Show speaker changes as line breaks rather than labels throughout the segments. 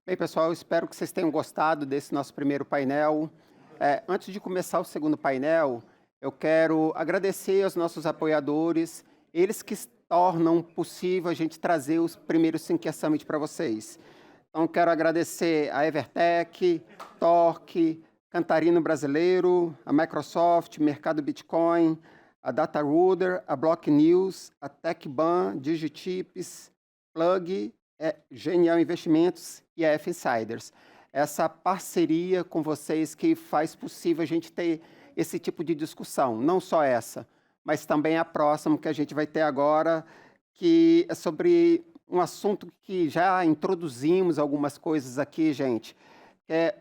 Bem, pessoal, eu espero que vocês tenham gostado desse nosso primeiro painel. Antes de começar o segundo painel, eu quero agradecer aos nossos apoiadores, eles que tornam possível a gente trazer os primeiros Thinker Summit para vocês. Então, quero agradecer a Evertec, Torque, Cantarino Brasileiro, a Microsoft, Mercado Bitcoin, a DataRuder, a Block News, a TechBan, Digitips, Plug, Genial Investimentos e a F-Insiders. Essa parceria com vocês que faz possível a gente ter esse tipo de discussão, não só essa, mas também a próxima que a gente vai ter agora, que é sobre um assunto que já introduzimos algumas coisas aqui, gente, que é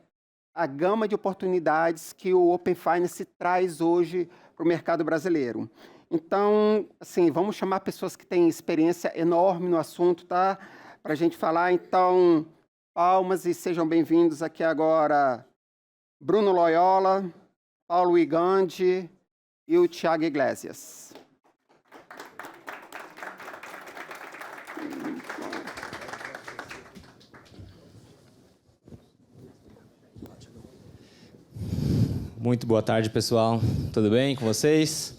a gama de oportunidades que o Open Finance traz hoje para o mercado brasileiro. Então, assim, vamos chamar pessoas que têm experiência enorme no assunto, tá? Para a gente falar. Então, palmas e sejam bem-vindos aqui agora Bruno Loyola, Paulo Igandi e o Thiago Iglesias.
Muito boa tarde, pessoal. Tudo bem com vocês?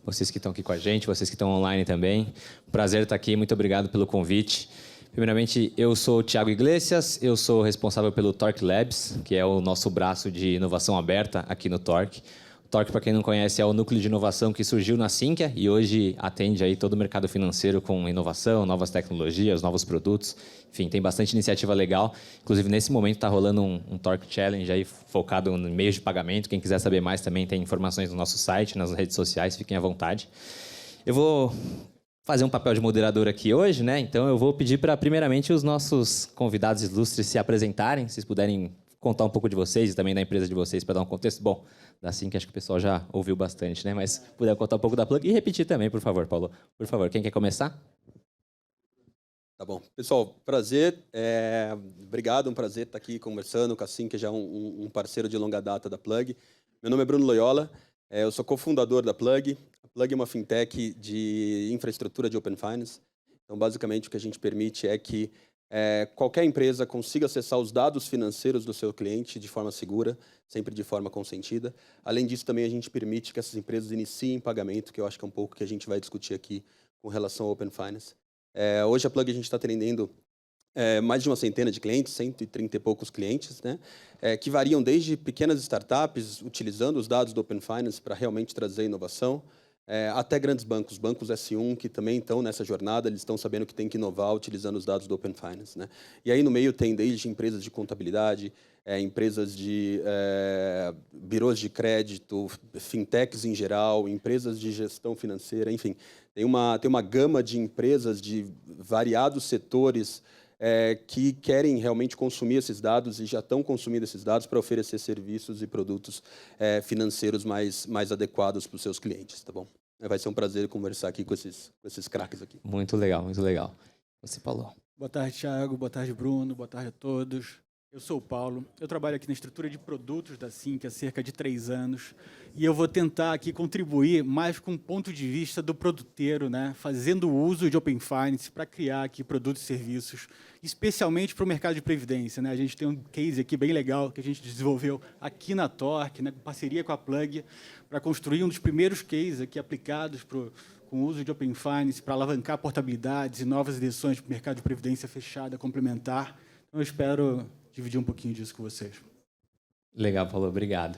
Vocês que estão aqui com a gente, vocês que estão online também. Prazer estar aqui, muito obrigado pelo convite. Primeiramente, eu sou o Thiago Iglesias, eu sou responsável pelo Torque Labs, que é o nosso braço de inovação aberta aqui no Torque. O Torque, para quem não conhece, é o núcleo de inovação que surgiu na Sinqia e hoje atende aí todo o mercado financeiro com inovação, novas tecnologias, novos produtos. Enfim, tem bastante iniciativa legal. Inclusive, nesse momento está rolando um Torque Challenge aí focado em meios de pagamento. Quem quiser saber mais também tem informações no nosso site, nas redes sociais, fiquem à vontade. Eu vou fazer um papel de moderador aqui hoje, né? Então eu vou pedir para, primeiramente, os nossos convidados ilustres se apresentarem, se vocês puderem contar um pouco de vocês e também da empresa de vocês para dar um contexto. Bom, da Sinqia acho que o pessoal já ouviu bastante, né? Mas puder contar um pouco da Plug e repetir também, por favor, Paulo. Por favor, quem quer começar?
Tá bom. Pessoal, prazer. Obrigado, um prazer estar aqui conversando com a Sinqia, já um parceiro de longa data da Plug. Meu nome é Bruno Loyola, eu sou cofundador da Plug. A Plug é uma fintech de infraestrutura de Open Finance. Então, basicamente, o que a gente permite é que qualquer empresa consiga acessar os dados financeiros do seu cliente de forma segura, sempre de forma consentida. Além disso, também a gente permite que essas empresas iniciem pagamento, que eu acho que é um pouco que a gente vai discutir aqui com relação ao Open Finance. Hoje a Plug a gente está atendendo mais de uma centena de clientes, 130 e poucos clientes, né? Que variam desde pequenas startups, utilizando os dados do Open Finance para realmente trazer inovação, até grandes bancos, bancos S1, que também estão nessa jornada, eles estão sabendo que tem que inovar utilizando os dados do Open Finance, né? E aí no meio tem desde empresas de contabilidade, empresas de birôs de crédito, fintechs em geral, empresas de gestão financeira, enfim. Tem uma gama de empresas de variados setores que querem realmente consumir esses dados e já estão consumindo esses dados para oferecer serviços e produtos financeiros mais adequados para os seus clientes, tá bom? Vai ser um prazer conversar aqui com esses craques aqui.
Muito legal, muito legal. Você, Paulo.
Boa tarde, Thiago. Boa tarde, Bruno. Boa tarde a todos. Eu sou o Paulo. Eu trabalho aqui na estrutura de produtos da Sinqia há cerca de 3 anos e eu vou tentar aqui contribuir mais com o ponto de vista do produteiro, né? Fazendo uso de Open Finance para criar aqui produtos e serviços, especialmente para o mercado de previdência, né? A gente tem um case aqui bem legal que a gente desenvolveu aqui na Torque, né? Em parceria com a Plug, para construir um dos primeiros cases aqui aplicados com o uso de Open Finance para alavancar portabilidades e novas direções para o mercado de previdência fechada, complementar. Então, eu espero dividir um pouquinho disso com vocês.
Legal, Paulo, obrigado.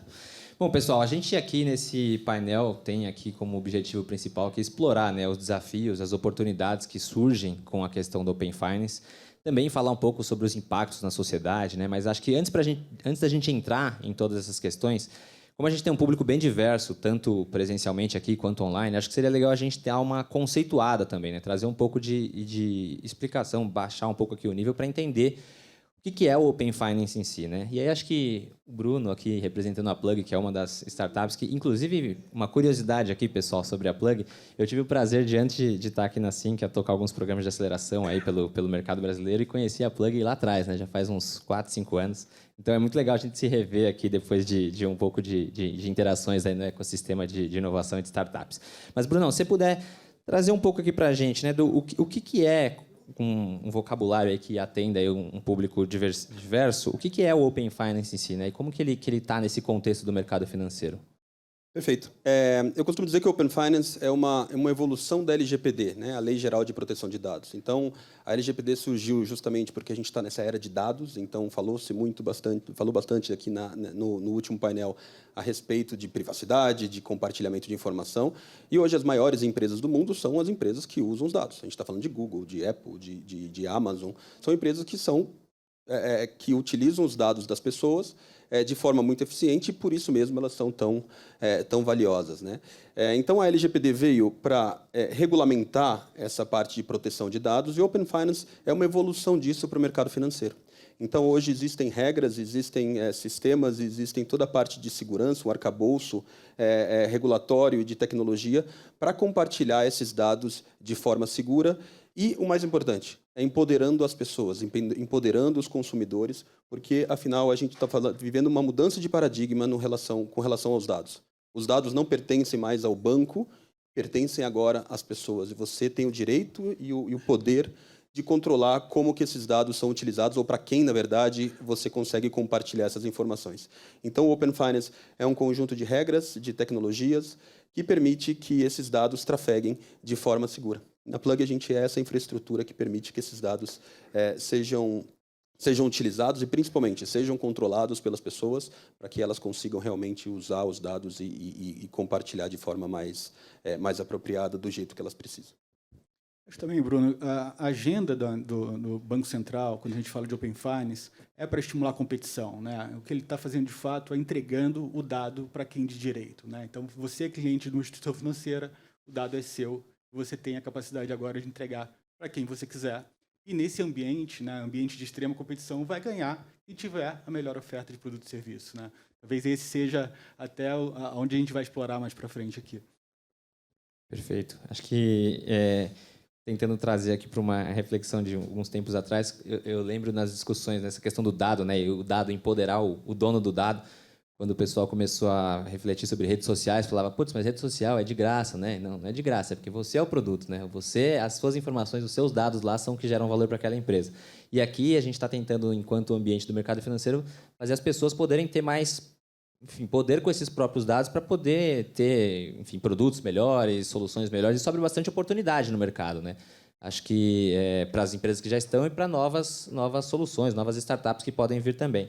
Bom, pessoal, a gente aqui nesse painel tem aqui como objetivo principal que explorar, né, os desafios, as oportunidades que surgem com a questão do Open Finance. Também falar um pouco sobre os impactos na sociedade, né? Mas acho que antes da gente entrar em todas essas questões, como a gente tem um público bem diverso, tanto presencialmente aqui quanto online, acho que seria legal a gente ter uma conceituada também, né? Trazer um pouco de explicação, baixar um pouco aqui o nível para entender o que é o Open Finance em si, né? E aí acho que o Bruno aqui representando a Plug, que é uma das startups que, inclusive, uma curiosidade aqui, pessoal, sobre a Plug, eu tive o prazer de, antes de estar aqui na Sinqia, tocar alguns programas de aceleração aí pelo mercado brasileiro e conheci a Plug lá atrás, né? Já faz uns 4, 5 anos. Então é muito legal a gente se rever aqui depois de um pouco de interações aí no ecossistema de inovação e de startups. Mas, Bruno, se você puder trazer um pouco aqui para a gente, né, o que é um vocabulário aí que atenda aí um público diverso, o que é o Open Finance em si, né? E como que ele está nesse contexto do mercado financeiro?
Perfeito. Eu costumo dizer que o Open Finance é uma evolução da LGPD, né, a Lei Geral de Proteção de Dados. Então, a LGPD surgiu justamente porque a gente está nessa era de dados. Então, falou bastante aqui no último painel a respeito de privacidade, de compartilhamento de informação. E hoje as maiores empresas do mundo são as empresas que usam os dados. A gente está falando de Google, de Apple, de Amazon. São empresas que utilizam os dados das pessoas de forma muito eficiente e, por isso mesmo, elas são tão valiosas, né? Então, a LGPD veio para regulamentar essa parte de proteção de dados e o Open Finance é uma evolução disso para o mercado financeiro. Então, hoje existem regras, existem sistemas, existem toda a parte de segurança, um arcabouço regulatório e de tecnologia para compartilhar esses dados de forma segura e, o mais importante, empoderando as pessoas, empoderando os consumidores, porque, afinal, a gente está vivendo uma mudança de paradigma com relação aos dados. Os dados não pertencem mais ao banco, pertencem agora às pessoas. E você tem o direito e o poder de controlar como que esses dados são utilizados ou para quem, na verdade, você consegue compartilhar essas informações. Então, o Open Finance é um conjunto de regras, de tecnologias, que permite que esses dados trafeguem de forma segura. Na Plug, a gente é essa infraestrutura que permite que esses dados sejam utilizados e, principalmente, sejam controlados pelas pessoas para que elas consigam realmente usar os dados e compartilhar de forma mais apropriada do jeito que elas precisam.
Acho também, Bruno, a agenda do Banco Central, quando a gente fala de Open Finance, é para estimular a competição, né? O que ele está fazendo, de fato, é entregando o dado para quem de direito, né? Então, você é cliente de uma instituição financeira, o dado é seu, você tem a capacidade agora de entregar para quem você quiser. E nesse ambiente, né, ambiente de extrema competição, vai ganhar quem tiver a melhor oferta de produto e serviço, né? Talvez esse seja até onde a gente vai explorar mais para frente aqui.
Perfeito. Acho que, tentando trazer aqui para uma reflexão de alguns tempos atrás, eu lembro nas discussões nessa questão do dado, né, e o dado empoderar o dono do dado, quando o pessoal começou a refletir sobre redes sociais, falava, putz, mas rede social é de graça, né? Não é de graça, é porque você é o produto, né? As suas informações, os seus dados lá são que geram valor para aquela empresa. E aqui a gente está tentando, enquanto ambiente do mercado financeiro, fazer as pessoas poderem ter mais, enfim, poder com esses próprios dados para poder ter, enfim, produtos melhores, soluções melhores. Isso abre bastante oportunidade no mercado, né? Acho que para as empresas que já estão e para novas soluções, novas startups que podem vir também.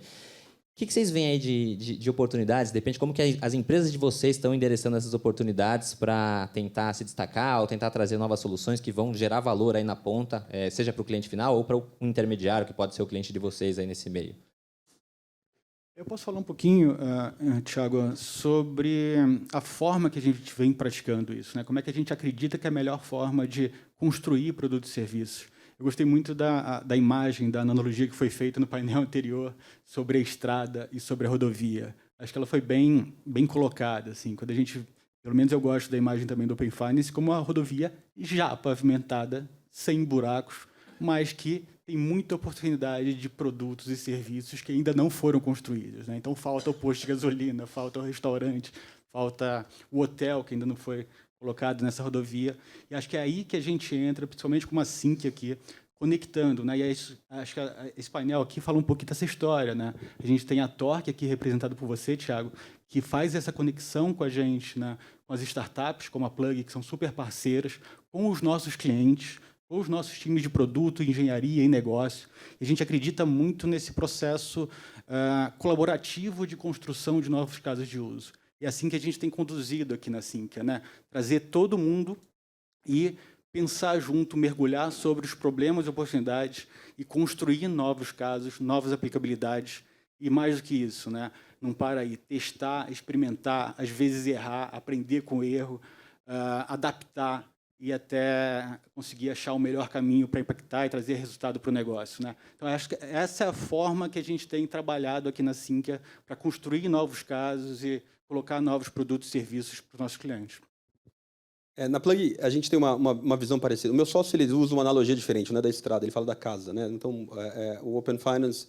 O que vocês veem aí de oportunidades? Depende de como que as empresas de vocês estão endereçando essas oportunidades para tentar se destacar ou tentar trazer novas soluções que vão gerar valor aí na ponta, seja para o cliente final ou para o intermediário, que pode ser o cliente de vocês aí nesse meio.
Eu posso falar um pouquinho, Thiago, sobre a forma que a gente vem praticando isso, né? Como é que a gente acredita que é a melhor forma de construir produtos e serviços. Eu gostei muito da imagem, da analogia que foi feita no painel anterior sobre a estrada e sobre a rodovia. Acho que ela foi bem colocada, assim, quando a gente, pelo menos eu gosto da imagem também do Open Finance, como uma rodovia já pavimentada, sem buracos, mas que tem muita oportunidade de produtos e serviços que ainda não foram construídos, né? Então, falta o posto de gasolina, falta o restaurante, falta o hotel, que ainda não foi colocado nessa rodovia. E acho que é aí que a gente entra, principalmente com uma Sync aqui, conectando, né? E acho que esse painel aqui fala um pouquinho dessa história, né? A gente tem a Torque aqui, representada por você, Thiago, que faz essa conexão com a gente, né? Com as startups, como a Plug, que são super parceiras, com os nossos clientes, com os nossos times de produto, engenharia e negócio. E a gente acredita muito nesse processo colaborativo de construção de novos casos de uso. E é assim que a gente tem conduzido aqui na Sinqia, né? Trazer todo mundo e pensar junto, mergulhar sobre os problemas e oportunidades e construir novos casos, novas aplicabilidades. E mais do que isso, né? Não para aí, testar, experimentar, às vezes errar, aprender com o erro, adaptar e até conseguir achar o melhor caminho para impactar e trazer resultado para o negócio, né? Então, acho que essa é a forma que a gente tem trabalhado aqui na Sinqia para construir novos casos e colocar novos produtos e serviços para os nossos clientes.
Na Plug, a gente tem uma visão parecida. O meu sócio ele usa uma analogia diferente, né, da estrada, ele fala da casa, né? Então, o Open Finance,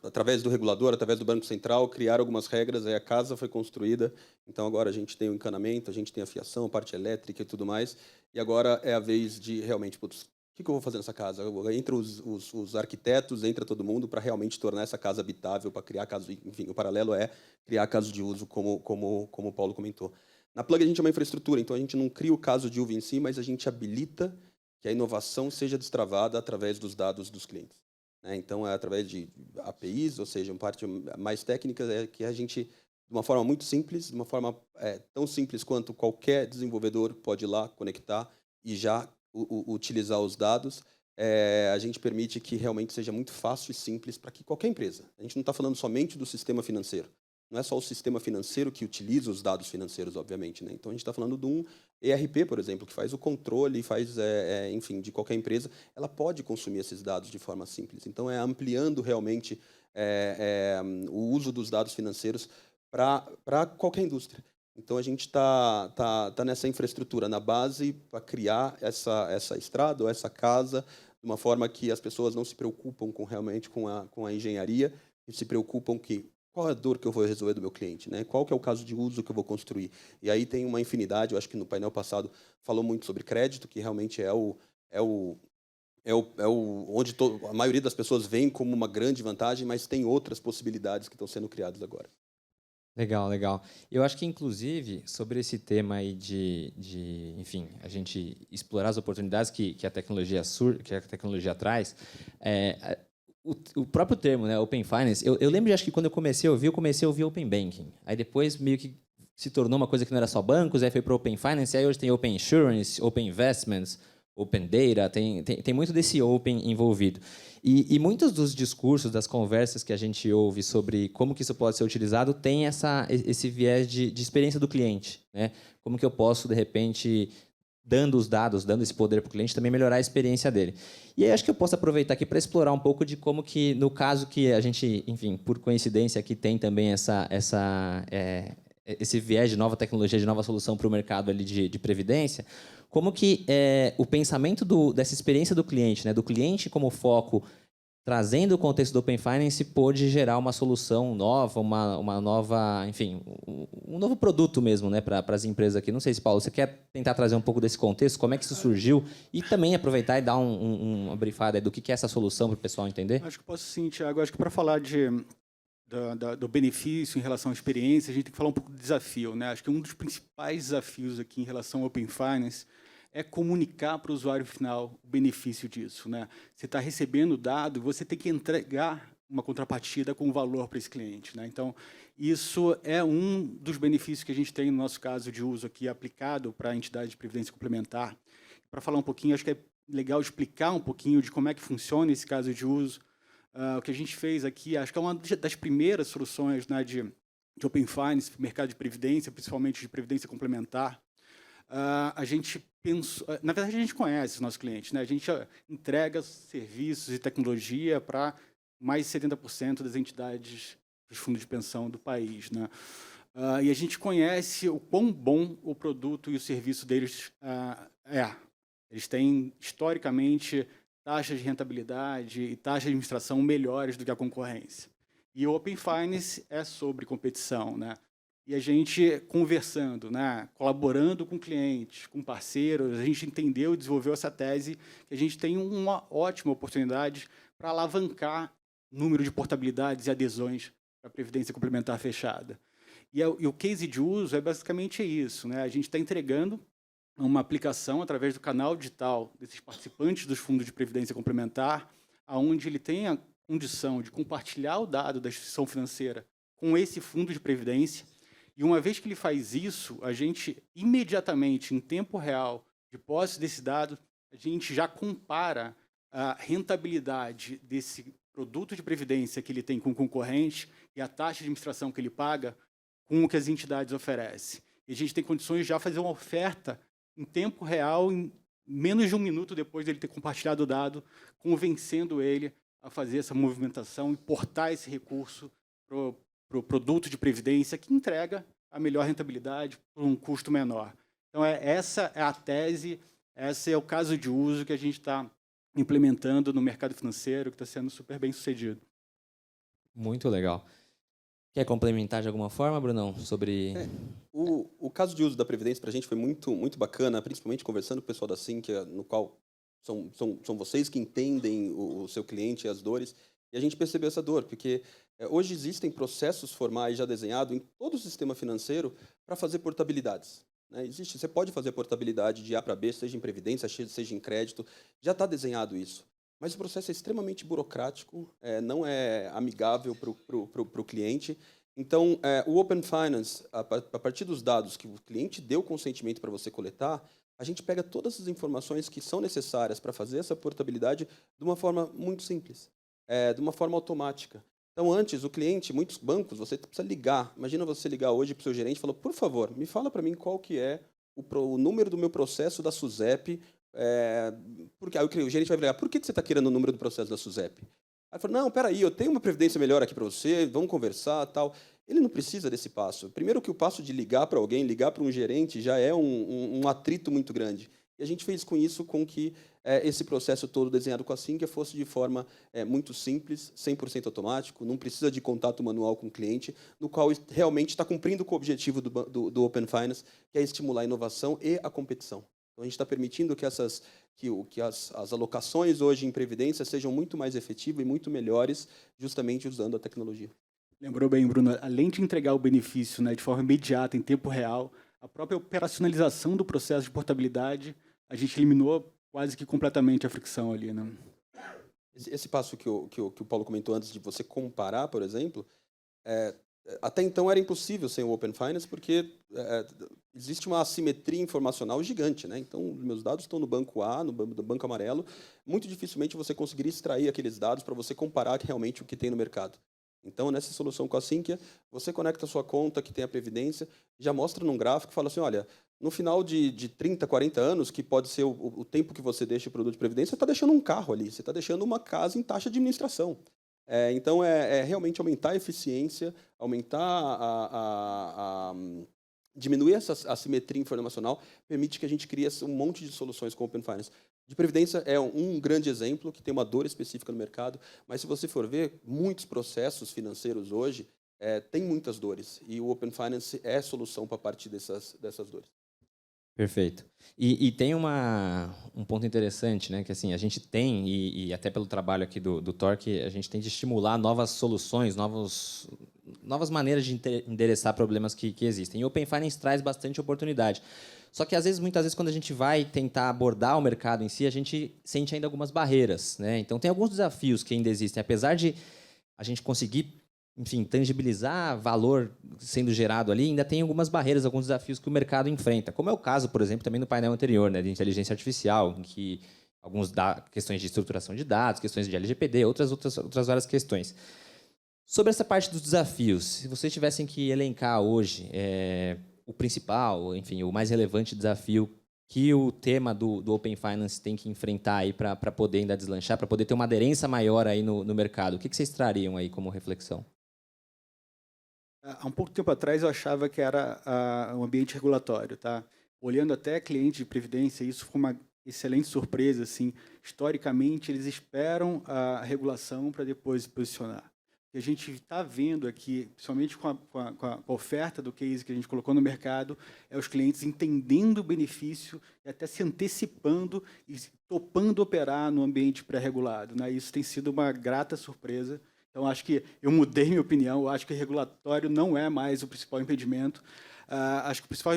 através do regulador, através do Banco Central, criaram algumas regras, aí a casa foi construída, então agora a gente tem o encanamento, a gente tem a fiação, a parte elétrica e tudo mais, e agora é a vez de realmente, que eu vou fazer nessa casa? Entra os arquitetos, entra todo mundo para realmente tornar essa casa habitável, para criar casos. Enfim, o paralelo é criar casos de uso, como o Paulo comentou. Na Plug a gente é uma infraestrutura, então a gente não cria o caso de uso em si, mas a gente habilita que a inovação seja destravada através dos dados dos clientes. Então, é através de APIs, ou seja, uma parte mais técnica, é que a gente, de uma forma muito simples, de uma forma tão simples quanto qualquer desenvolvedor pode ir lá, conectar e já utilizar os dados, a gente permite que realmente seja muito fácil e simples para que qualquer empresa. A gente não está falando somente do sistema financeiro. Não é só o sistema financeiro que utiliza os dados financeiros, obviamente. Então, a gente está falando de um ERP, por exemplo, que faz o controle, enfim, de qualquer empresa. Ela pode consumir esses dados de forma simples. Então, é ampliando realmente o uso dos dados financeiros para qualquer indústria. Então, a gente está nessa infraestrutura, na base, para criar essa estrada ou essa casa de uma forma que as pessoas não se preocupam realmente com a engenharia, e se preocupam qual é a dor que eu vou resolver do meu cliente, Qual que é o caso de uso que eu vou construir? E aí tem uma infinidade, eu acho que no painel passado falou muito sobre crédito, que realmente onde a maioria das pessoas vê como uma grande vantagem, mas tem outras possibilidades que estão sendo criadas agora.
Legal, legal. Eu acho que, inclusive, sobre esse tema aí enfim, a gente explorar as oportunidades que a tecnologia traz, o próprio termo, Open Finance, eu lembro, acho que quando eu comecei a ouvir Open Banking. Aí depois meio que se tornou uma coisa que não era só bancos, aí foi para Open Finance, aí hoje tem Open Insurance, Open Investments, Open Data, tem muito desse Open envolvido. E muitos dos discursos, das conversas que a gente ouve sobre como que isso pode ser utilizado, tem esse viés de experiência do cliente. Como que eu posso, de repente, dando os dados, dando esse poder para o cliente, também melhorar a experiência dele. E aí acho que eu posso aproveitar aqui para explorar um pouco de como que, no caso que a gente, enfim, por coincidência, aqui tem também esse viés de nova tecnologia, de nova solução para o mercado ali de previdência, como que o pensamento dessa experiência do cliente, do cliente como foco, trazendo o contexto do Open Finance, pôde gerar uma solução nova, uma nova, enfim, um novo produto mesmo, para as empresas aqui. Não sei se, Paulo, você quer tentar trazer um pouco desse contexto, como é que isso surgiu, e também aproveitar e dar uma brifada do que é essa solução para o pessoal entender?
Acho que posso sim, Thiago. Acho que para falar do benefício em relação à experiência, a gente tem que falar um pouco do desafio. Acho que um dos principais desafios aqui em relação ao Open Finance é comunicar para o usuário final o benefício disso. Você está recebendo o dado, você tem que entregar uma contrapartida com valor para esse cliente. Então, isso é um dos benefícios que a gente tem no nosso caso de uso aqui aplicado para a entidade de previdência complementar. Para falar um pouquinho, acho que é legal explicar um pouquinho de como é que funciona esse caso de uso. O que a gente fez aqui, acho que é uma das primeiras soluções de Open Finance, mercado de previdência, principalmente de previdência complementar. A gente pensou, na verdade, a gente conhece os nossos clientes, A gente entrega serviços e tecnologia para mais de 70% das entidades dos fundos de pensão do país, e a gente conhece o quão bom o produto e o serviço deles é. Eles têm, historicamente, taxas de rentabilidade e taxas de administração melhores do que a concorrência. E o Open Finance é sobre competição, E a gente conversando, colaborando com clientes, com parceiros, a gente entendeu e desenvolveu essa tese que a gente tem uma ótima oportunidade para alavancar o número de portabilidades e adesões para a Previdência Complementar fechada. E o case de uso é basicamente isso. A gente está entregando uma aplicação através do canal digital desses participantes dos fundos de Previdência Complementar, onde ele tem a condição de compartilhar o dado da instituição financeira com esse fundo de previdência. E uma vez que ele faz isso, a gente imediatamente, em tempo real, de posse desse dado, a gente já compara a rentabilidade desse produto de previdência que ele tem com o concorrente e a taxa de administração que ele paga com o que as entidades oferecem. E a gente tem condições de já fazer uma oferta em tempo real, em menos de um minuto depois dele ter compartilhado o dado, convencendo ele a fazer essa movimentação e portar esse recurso para o produto de previdência que entrega a melhor rentabilidade por um custo menor. Então, essa é a tese, esse é o caso de uso que a gente está implementando no mercado financeiro, que está sendo super bem sucedido.
Muito legal. Quer complementar de alguma forma, Brunão, sobre...
O caso de uso da Previdência para a gente foi muito, muito bacana, principalmente conversando com o pessoal da Sinqia, no qual são vocês que entendem o seu cliente e as dores. E a gente percebeu essa dor, porque hoje existem processos formais já desenhados em todo o sistema financeiro para fazer portabilidades. Né? Você pode fazer portabilidade de A para B, seja em previdência, seja em crédito, já está desenhado isso. Mas o processo é extremamente burocrático, não é amigável para o cliente. Então, o Open Finance, a partir dos dados que o cliente deu consentimento para você coletar, a gente pega todas as informações que são necessárias para fazer essa portabilidade de uma forma muito simples, de uma forma automática. Então, antes, o cliente, muitos bancos, você precisa ligar. Imagina você ligar hoje para o seu gerente e falar, por favor, me fala para mim qual que é o número do meu processo da SUSEP, porque aí o gerente vai ligar, por que você está querendo o número do processo da SUSEP? Aí fala, não, peraí, eu tenho uma previdência melhor aqui para você, vamos conversar, tal. Ele não precisa desse passo. Primeiro que o passo de ligar para alguém, ligar para um gerente, já é um atrito muito grande. E a gente fez com isso com que esse processo todo desenhado com a Sinqia fosse de forma muito simples, 100% automático, não precisa de contato manual com o cliente, no qual realmente está cumprindo com o objetivo do Open Finance, que é estimular a inovação e a competição. Então, a gente está permitindo que as alocações hoje em previdência sejam muito mais efetivas e muito melhores, justamente usando a tecnologia.
Lembrou bem, Bruno, além de entregar o benefício, né, de forma imediata, em tempo real, a própria operacionalização do processo de portabilidade, a gente eliminou quase que completamente a fricção ali, né?
Esse passo que o Paulo comentou antes de você comparar, por exemplo, até então era impossível sem o Open Finance, porque existe uma assimetria informacional gigante, né? Então, os meus dados estão no banco A, no banco amarelo, muito dificilmente você conseguiria extrair aqueles dados para você comparar realmente o que tem no mercado. Então, nessa solução com a Sinqia, você conecta a sua conta, que tem a Previdência, já mostra num gráfico e fala assim, olha, no final de 30, 40 anos, que pode ser o tempo que você deixa o produto de Previdência, você está deixando um carro ali, você está deixando uma casa em taxa de administração. Então, realmente aumentar a eficiência, diminuir essa assimetria informacional, permite que a gente crie um monte de soluções com o Open Finance. De previdência é um grande exemplo, que tem uma dor específica no mercado, mas se você for ver, muitos processos financeiros hoje têm muitas dores, e o Open Finance é a solução para partir dessas dores.
Perfeito. E tem um ponto interessante, né? Que assim, a gente tem, e até pelo trabalho aqui do Torque, a gente tem de estimular novas soluções, novas maneiras de endereçar problemas que existem. E o Open Finance traz bastante oportunidade. Só que, muitas vezes, quando a gente vai tentar abordar o mercado em si, a gente sente ainda algumas barreiras, né? Então, tem alguns desafios que ainda existem. Apesar de a gente conseguir, enfim, tangibilizar valor sendo gerado ali, ainda tem algumas barreiras, alguns desafios que o mercado enfrenta. Como é o caso, por exemplo, também no painel anterior, né, de inteligência artificial, em que questões de estruturação de dados, questões de LGPD, outras várias questões. Sobre essa parte dos desafios, se vocês tivessem que elencar hoje o principal, enfim, o mais relevante desafio que o tema do Open Finance tem que enfrentar aí para poder ainda deslanchar, para poder ter uma aderência maior aí no mercado, o que vocês trariam aí como reflexão?
Há um pouco tempo atrás eu achava que era um ambiente regulatório, tá? Olhando até clientes de previdência, isso foi uma excelente surpresa, assim. Historicamente, eles esperam a regulação para depois se posicionar. O que a gente está vendo aqui, principalmente com a oferta do case que a gente colocou no mercado, é os clientes entendendo o benefício e até se antecipando e topando operar no ambiente pré-regulado, né? Isso tem sido uma grata surpresa. Então, acho que eu mudei minha opinião, eu acho que regulatório não é mais o principal impedimento. Acho que o principal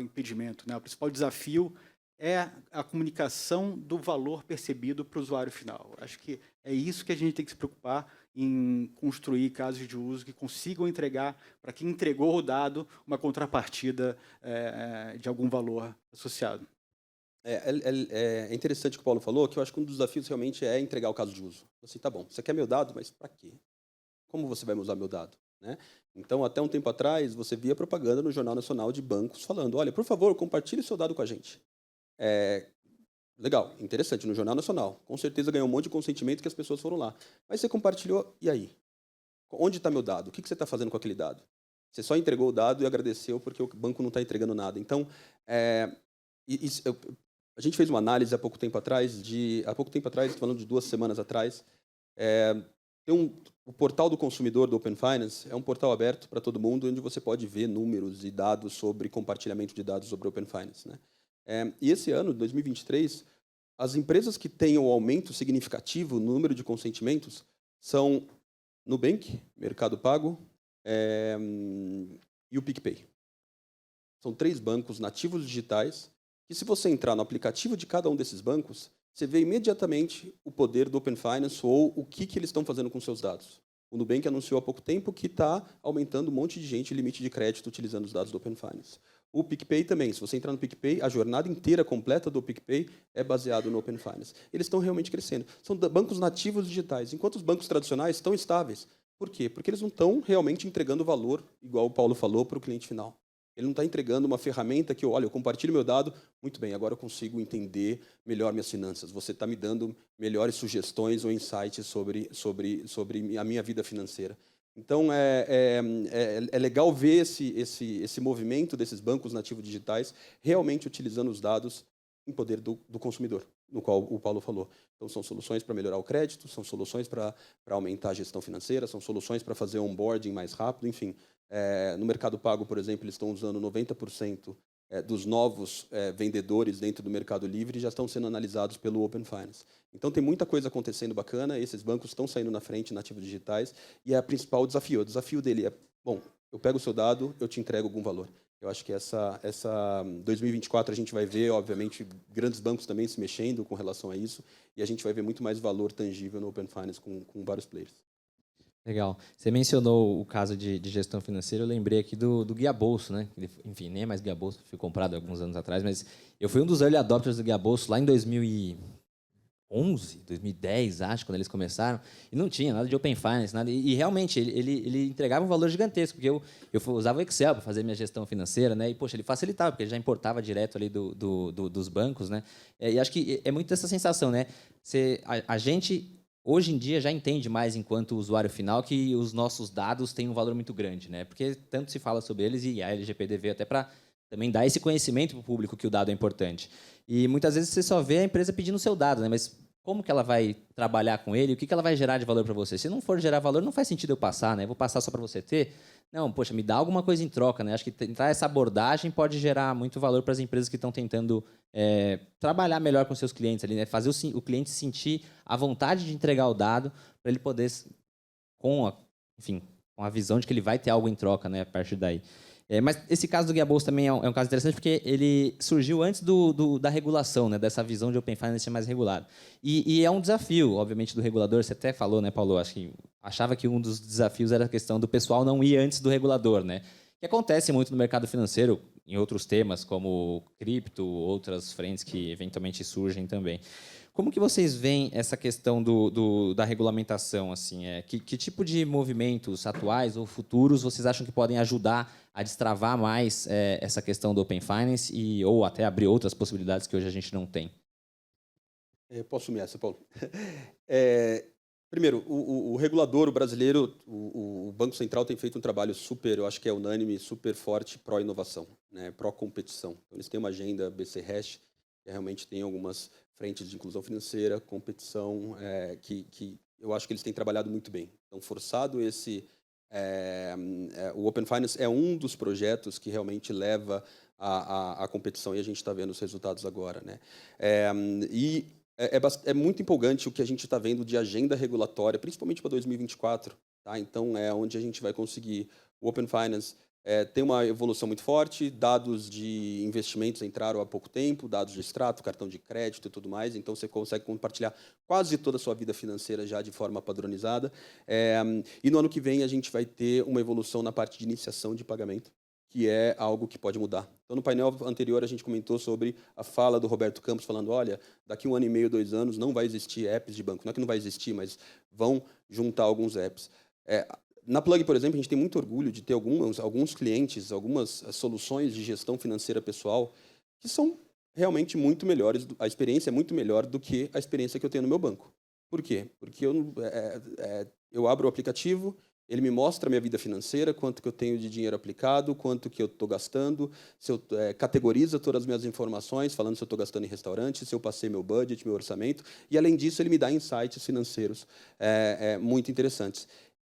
impedimento, né, o principal desafio é a comunicação do valor percebido para o usuário final. Acho que é isso que a gente tem que se preocupar em construir casos de uso que consigam entregar para quem entregou o dado uma contrapartida de algum valor associado.
É interessante o que o Paulo falou, que eu acho que um dos desafios realmente é entregar o caso de uso. Assim, tá bom, você quer meu dado, mas para quê? Como você vai usar meu dado? Né? Então, até um tempo atrás, você via propaganda no Jornal Nacional de bancos falando, olha, por favor, compartilhe seu dado com a gente. Legal, interessante, no Jornal Nacional. Com certeza ganhou um monte de consentimento que as pessoas foram lá. Mas você compartilhou, e aí? Onde está meu dado? O que você está fazendo com aquele dado? Você só entregou o dado e agradeceu porque o banco não está entregando nada. Então, a gente fez uma análise há pouco tempo atrás, falando de 2 semanas atrás, o portal do consumidor do Open Finance é um portal aberto para todo mundo, onde você pode ver números e dados sobre compartilhamento de dados sobre o Open Finance, né? E esse ano, 2023, as empresas que têm o aumento significativo no número de consentimentos são Nubank, Mercado Pago e o PicPay. São 3 bancos nativos digitais que, se você entrar no aplicativo de cada um desses bancos, você vê imediatamente o poder do Open Finance ou o que eles estão fazendo com seus dados. O Nubank anunciou há pouco tempo que está aumentando um monte de gente o limite de crédito utilizando os dados do Open Finance. O PicPay também. Se você entrar no PicPay, a jornada inteira completa do PicPay é baseado no Open Finance. Eles estão realmente crescendo. São bancos nativos digitais, enquanto os bancos tradicionais estão estáveis. Por quê? Porque eles não estão realmente entregando valor, igual o Paulo falou, para o cliente final. Ele não está entregando uma ferramenta que, olha, eu compartilho meu dado, muito bem, agora eu consigo entender melhor minhas finanças. Você está me dando melhores sugestões ou insights sobre a minha vida financeira. Então, é legal ver esse movimento desses bancos nativos digitais realmente utilizando os dados em poder do consumidor, no qual o Paulo falou. Então, são soluções para melhorar o crédito, são soluções para aumentar a gestão financeira, são soluções para fazer onboarding mais rápido, enfim. No Mercado Pago, por exemplo, eles estão usando 90% dos novos vendedores dentro do Mercado Livre já estão sendo analisados pelo Open Finance. Então, tem muita coisa acontecendo bacana, esses bancos estão saindo na frente nativos digitais, e é o principal desafio. O desafio dele é, bom, eu pego o seu dado, eu te entrego algum valor. Eu acho que essa 2024 a gente vai ver, obviamente, grandes bancos também se mexendo com relação a isso, e a gente vai ver muito mais valor tangível no Open Finance com vários players.
Legal. Você mencionou o caso de gestão financeira, eu lembrei aqui do Guia Bolso, né? Enfim, nem é mais Guia Bolso, foi comprado alguns anos atrás, mas eu fui um dos early adopters do Guia Bolso lá em 2011, 2010, acho, quando eles começaram, e não tinha nada de Open Finance, nada. E realmente, ele entregava um valor gigantesco, porque eu usava o Excel para fazer minha gestão financeira, né? E, poxa, ele facilitava, porque ele já importava direto ali dos bancos, né? E acho que é muito essa sensação, né? A gente hoje em dia já entende mais, enquanto usuário final, que os nossos dados têm um valor muito grande, né? Porque tanto se fala sobre eles, e a LGPD veio até para também dar esse conhecimento para o público que o dado é importante. E muitas vezes você só vê a empresa pedindo o seu dado, né? Mas como que ela vai trabalhar com ele? O que ela vai gerar de valor para você? Se não for gerar valor, não faz sentido eu passar, né? Eu vou passar só para você ter? Não, poxa, me dá alguma coisa em troca, né? Acho que tentar essa abordagem pode gerar muito valor para as empresas que estão tentando trabalhar melhor com seus clientes ali, né? Fazer o cliente sentir a vontade de entregar o dado para ele poder, com a visão de que ele vai ter algo em troca, né? A partir daí. Mas esse caso do Guia Bolso também é um caso interessante, porque ele surgiu antes da regulação, né? Dessa visão de Open Finance ser mais regulado. E é um desafio, obviamente, do regulador. Você até falou, né, Paulo? Acho que achava que um dos desafios era a questão do pessoal não ir antes do regulador, né? Que acontece muito no mercado financeiro, em outros temas, como cripto, outras frentes que eventualmente surgem também. Como que vocês veem essa questão da regulamentação? Assim, que tipo de movimentos atuais ou futuros vocês acham que podem ajudar a destravar mais essa questão do Open Finance ou até abrir outras possibilidades que hoje a gente não tem?
Posso assumir essa, Paulo? Primeiro, o regulador brasileiro, o Banco Central tem feito um trabalho super, eu acho que é unânime, super forte pró-inovação, né, pró-competição. Então, eles têm uma agenda BC Hash, que realmente tem algumas frentes de inclusão financeira, competição, que eu acho que eles têm trabalhado muito bem. Então, forçado o Open Finance é um dos projetos que realmente leva à competição, e a gente está vendo os resultados agora, né? É muito empolgante o que a gente está vendo de agenda regulatória, principalmente para 2024. Tá? Então, é onde a gente vai conseguir. O Open Finance tem uma evolução muito forte, dados de investimentos entraram há pouco tempo, dados de extrato, cartão de crédito e tudo mais, então você consegue compartilhar quase toda a sua vida financeira já de forma padronizada. E no ano que vem a gente vai ter uma evolução na parte de iniciação de pagamento, que é algo que pode mudar. Então, no painel anterior, a gente comentou sobre a fala do Roberto Campos, falando, olha, daqui 1 ano e meio, 2 anos, não vai existir apps de banco. Não é que não vai existir, mas vão juntar alguns apps. Na Plug, por exemplo, a gente tem muito orgulho de ter alguns clientes, algumas soluções de gestão financeira pessoal que são realmente muito melhores, a experiência é muito melhor do que a experiência que eu tenho no meu banco. Por quê? Porque eu abro o aplicativo, ele me mostra a minha vida financeira, quanto que eu tenho de dinheiro aplicado, quanto que eu estou gastando, se eu categoriza todas as minhas informações, falando se eu estou gastando em restaurante, se eu passei meu budget, meu orçamento, e além disso ele me dá insights financeiros muito interessantes.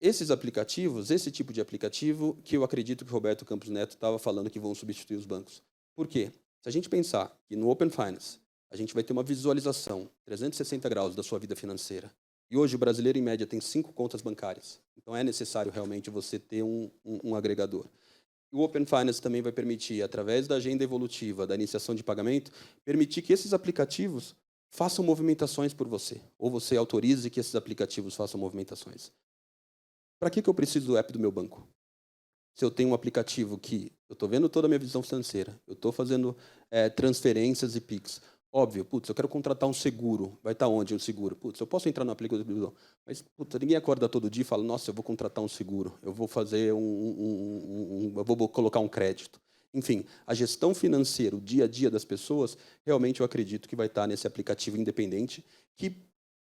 Esses aplicativos, esse tipo de aplicativo, que eu acredito que o Roberto Campos Neto estava falando que vão substituir os bancos. Por quê? Se a gente pensar que no Open Finance a gente vai ter uma visualização 360 graus da sua vida financeira. E hoje o brasileiro, em média, tem 5 contas bancárias. Então é necessário realmente você ter um agregador. O Open Finance também vai permitir, através da agenda evolutiva, da iniciação de pagamento, permitir que esses aplicativos façam movimentações por você, ou você autorize que esses aplicativos façam movimentações. Para que eu preciso do app do meu banco? Se eu tenho um aplicativo que eu estou vendo toda a minha visão financeira, eu estou fazendo transferências e PIX. Óbvio, putz, eu quero contratar um seguro. Vai estar onde um seguro? Putz, eu posso entrar no aplicativo, mas putz, ninguém acorda todo dia e fala, nossa, eu vou contratar um seguro, eu vou fazer eu vou colocar um crédito. Enfim, a gestão financeira, o dia a dia das pessoas, realmente eu acredito que vai estar nesse aplicativo independente, que,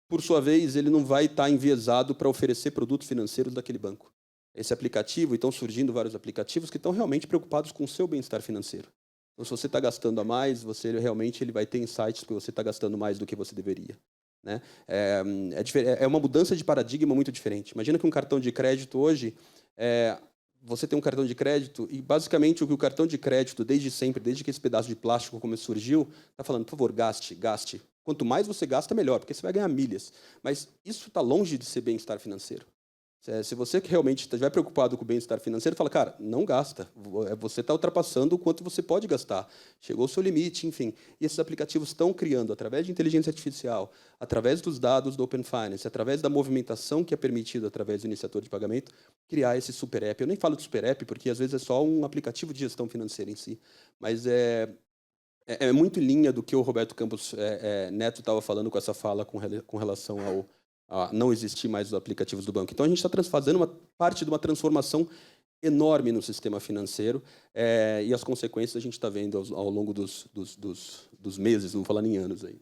por sua vez, ele não vai estar enviesado para oferecer produtos financeiros daquele banco. Esse aplicativo, e estão surgindo vários aplicativos que estão realmente preocupados com o seu bem-estar financeiro. Então, se você está gastando a mais, ele vai ter insights que você está gastando mais do que você deveria. Né? É uma mudança de paradigma muito diferente. Imagina que um cartão de crédito hoje, você tem um cartão de crédito e, basicamente, o que o cartão de crédito, desde sempre, desde que esse pedaço de plástico surgiu, está falando, por favor, gaste, gaste. Quanto mais você gasta, melhor, porque você vai ganhar milhas. Mas isso está longe de ser bem-estar financeiro. Se você realmente estiver preocupado com o bem-estar financeiro, fala, cara, não gasta. Você está ultrapassando o quanto você pode gastar. Chegou o seu limite, enfim. E esses aplicativos estão criando, através de inteligência artificial, através dos dados do Open Finance, através da movimentação que é permitida através do iniciador de pagamento, criar esse super app. Eu nem falo de super app, porque às vezes é só um aplicativo de gestão financeira em si. Mas é muito em linha do que o Roberto Campos Neto estava falando com essa fala com relação ao não existir mais os aplicativos do banco. Então, a gente está fazendo uma parte de uma transformação enorme no sistema financeiro e as consequências a gente está vendo ao longo dos meses, não vou falar nem anos aí.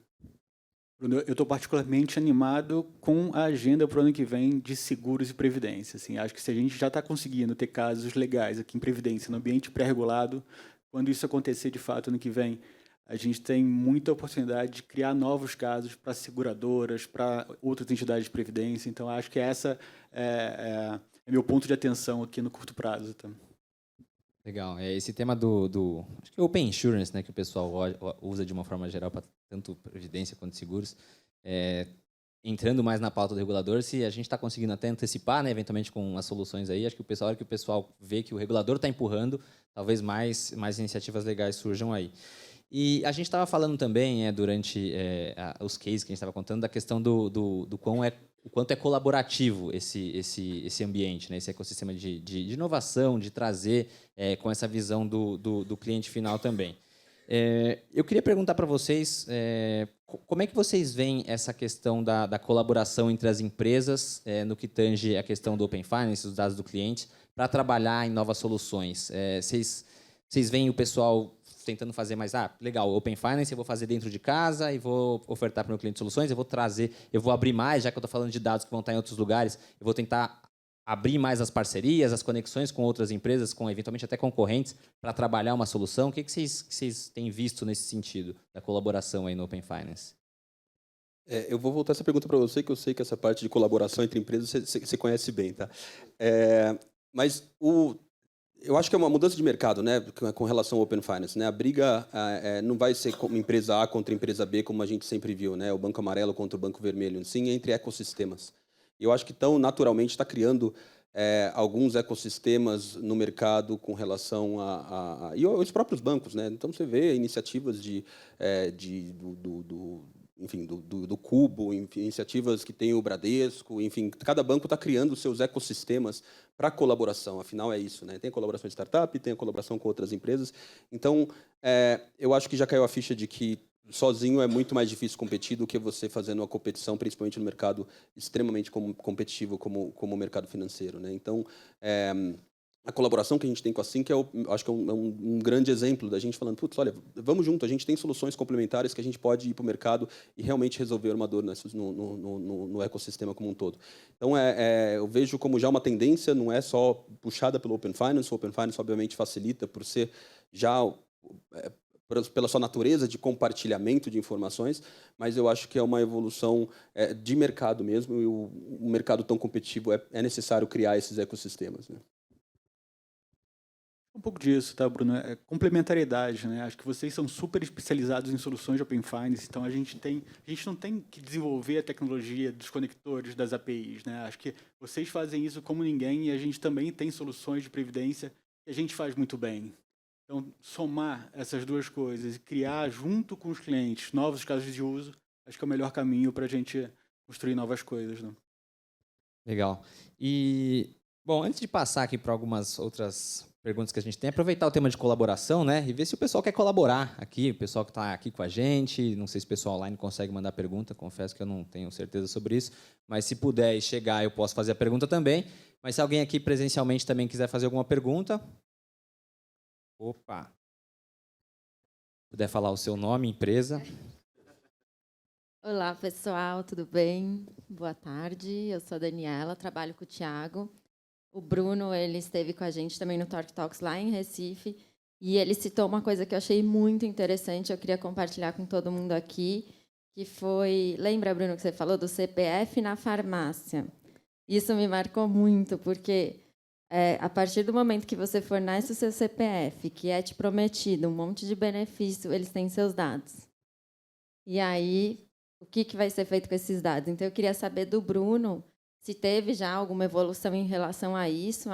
Bruno, eu estou particularmente animado com a agenda para o ano que vem de seguros e previdência. Assim, acho que se a gente já está conseguindo ter casos legais aqui em previdência, no ambiente pré-regulado, quando isso acontecer de fato ano que vem, a gente tem muita oportunidade de criar novos casos para seguradoras, para outras entidades de previdência. Então, acho que essa é meu ponto de atenção aqui no curto prazo. Tá?
Legal. Esse tema acho que Open Insurance, né, que o pessoal usa de uma forma geral para tanto previdência quanto seguros, entrando mais na pauta do regulador, se a gente está conseguindo até antecipar, né, eventualmente com as soluções aí, acho que a hora que o pessoal vê que o regulador está empurrando, talvez mais iniciativas legais surjam aí. E a gente estava falando também, durante os cases que a gente estava contando, da questão do quanto é colaborativo esse ambiente, né? Esse ecossistema de inovação, de trazer com essa visão do cliente final também. Eu queria perguntar para vocês como é que vocês veem essa questão da colaboração entre as empresas no que tange a questão do Open Finance, os dados do cliente, para trabalhar em novas soluções. Vocês veem o pessoal tentando fazer mais, legal, Open Finance eu vou fazer dentro de casa e vou ofertar para o meu cliente soluções, eu vou abrir mais, já que eu estou falando de dados que vão estar em outros lugares, eu vou tentar abrir mais as parcerias, as conexões com outras empresas, com eventualmente até concorrentes, para trabalhar uma solução. O que vocês têm visto nesse sentido, da colaboração aí no Open Finance?
Eu vou voltar essa pergunta para você, que eu sei que essa parte de colaboração entre empresas você conhece bem, tá? Mas eu acho que é uma mudança de mercado, né, com relação ao Open Finance, né? A briga não vai ser como empresa A contra empresa B, como a gente sempre viu, né? O Banco Amarelo contra o Banco Vermelho, sim, entre ecossistemas. E eu acho que naturalmente está criando alguns ecossistemas no mercado com relação e os próprios bancos, né? Então você vê iniciativas do Cubo, iniciativas que tem o Bradesco, enfim, cada banco está criando os seus ecossistemas para colaboração, afinal é isso, né? Tem a colaboração de startup, tem a colaboração com outras empresas, então eu acho que já caiu a ficha de que sozinho é muito mais difícil competir do que você fazendo uma competição, principalmente no mercado extremamente competitivo como o mercado financeiro, né? Então, a colaboração que a gente tem com a Sync acho que é um grande exemplo da gente falando, putz, olha, vamos junto, a gente tem soluções complementares que a gente pode ir para o mercado e realmente resolver uma dor no ecossistema como um todo. Então, eu vejo como já uma tendência, não é só puxada pelo Open Finance, o Open Finance obviamente facilita por ser já pela sua natureza de compartilhamento de informações, mas eu acho que é uma evolução de mercado mesmo, e o mercado tão competitivo é necessário criar esses ecossistemas, né?
Um pouco disso, tá, Bruno? É complementariedade, né? Acho que vocês são super especializados em soluções de Open Finance, então a gente não tem que desenvolver a tecnologia dos conectores, das APIs, né? Acho que vocês fazem isso como ninguém e a gente também tem soluções de previdência que a gente faz muito bem. Então, somar essas duas coisas e criar, junto com os clientes, novos casos de uso, acho que é o melhor caminho para a gente construir novas coisas, né?
Legal. E, bom, antes de passar aqui para algumas outras perguntas que a gente tem, aproveitar o tema de colaboração, né? E ver se o pessoal quer colaborar aqui, o pessoal que está aqui com a gente. Não sei se o pessoal online consegue mandar pergunta, confesso que eu não tenho certeza sobre isso. Mas se puder chegar, eu posso fazer a pergunta também. Mas se alguém aqui presencialmente também quiser fazer alguma pergunta. Opa! Puder falar o seu nome, empresa.
Olá, pessoal, tudo bem? Boa tarde, eu sou a Daniela, trabalho com o Thiago. O Bruno, ele esteve com a gente também no Talk Talks lá em Recife, e ele citou uma coisa que eu achei muito interessante, eu queria compartilhar com todo mundo aqui, que foi... Lembra, Bruno, que você falou do CPF na farmácia? Isso me marcou muito, porque a partir do momento que você fornece o seu CPF, que é te prometido um monte de benefício, eles têm seus dados. E aí, o que vai ser feito com esses dados? Então, eu queria saber do Bruno se teve já alguma evolução em relação a isso,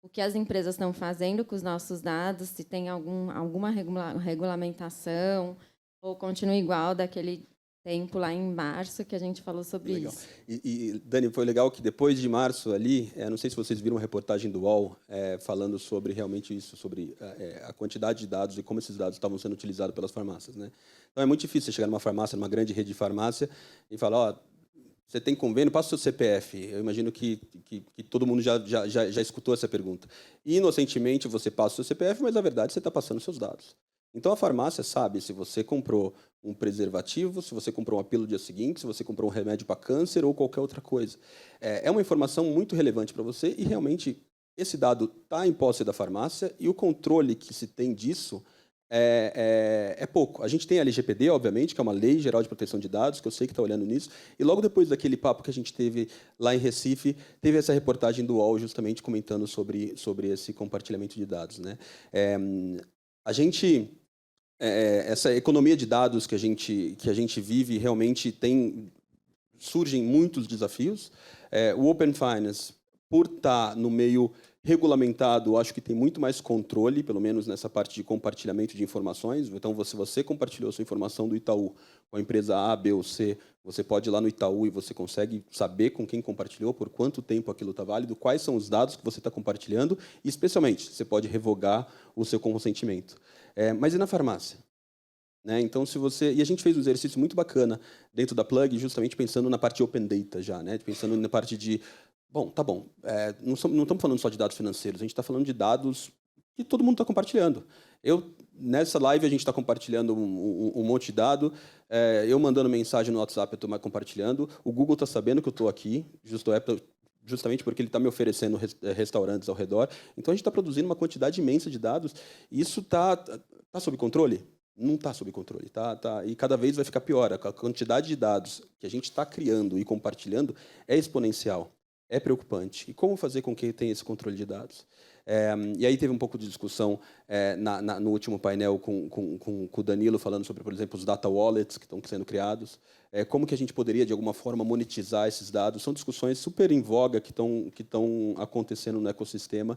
o que as empresas estão fazendo com os nossos dados, se tem alguma regulamentação, ou continua igual daquele tempo lá em março que a gente falou sobre
Legal.
isso.
E, Dani, foi legal que depois de março ali, não sei se vocês viram uma reportagem do UOL falando sobre realmente isso, sobre a quantidade de dados e como esses dados estavam sendo utilizados pelas farmácias, né? Então é muito difícil você chegar numa farmácia, numa grande rede de farmácia, e falar, ó, você tem convênio, passa o seu CPF. Eu imagino que todo mundo já escutou essa pergunta. E, inocentemente, você passa o seu CPF, mas, na verdade, você está passando os seus dados. Então, a farmácia sabe se você comprou um preservativo, se você comprou uma pílula no dia seguinte, se você comprou um remédio para câncer ou qualquer outra coisa. É uma informação muito relevante para você e, realmente, esse dado está em posse da farmácia e o controle que se tem disso é pouco. A gente tem a LGPD, obviamente, que é uma Lei Geral de Proteção de Dados, que eu sei que está olhando nisso, e logo depois daquele papo que a gente teve lá em Recife, teve essa reportagem do UOL justamente comentando sobre esse compartilhamento de dados, né? A gente... essa economia de dados que a gente vive realmente surgem muitos desafios. O Open Finance, por estar no meio regulamentado, acho que tem muito mais controle, pelo menos nessa parte de compartilhamento de informações. Então, se você compartilhou sua informação do Itaú com a empresa A, B ou C, você pode ir lá no Itaú e você consegue saber com quem compartilhou, por quanto tempo aquilo está válido, quais são os dados que você está compartilhando e, especialmente, você pode revogar o seu consentimento. Mas e na farmácia? Né? Então, e a gente fez um exercício muito bacana dentro da Plug, justamente pensando na parte de Open Data já, né? Pensando na parte de... Bom, tá bom, não estamos falando só de dados financeiros, a gente está falando de dados que todo mundo está compartilhando. Nessa live, a gente está compartilhando um monte de dado, eu mandando mensagem no WhatsApp, eu estou compartilhando, o Google está sabendo que eu estou aqui, justamente porque ele está me oferecendo restaurantes ao redor. Então, a gente está produzindo uma quantidade imensa de dados, e isso está sob controle? Não está sob controle, e cada vez vai ficar pior. A quantidade de dados que a gente está criando e compartilhando é exponencial. É preocupante. E como fazer com que tenha esse controle de dados? E aí teve um pouco de discussão no último painel com o Danilo, falando sobre, por exemplo, os data wallets que estão sendo criados. Como que a gente poderia, de alguma forma, monetizar esses dados? São discussões super em voga que estão acontecendo no ecossistema,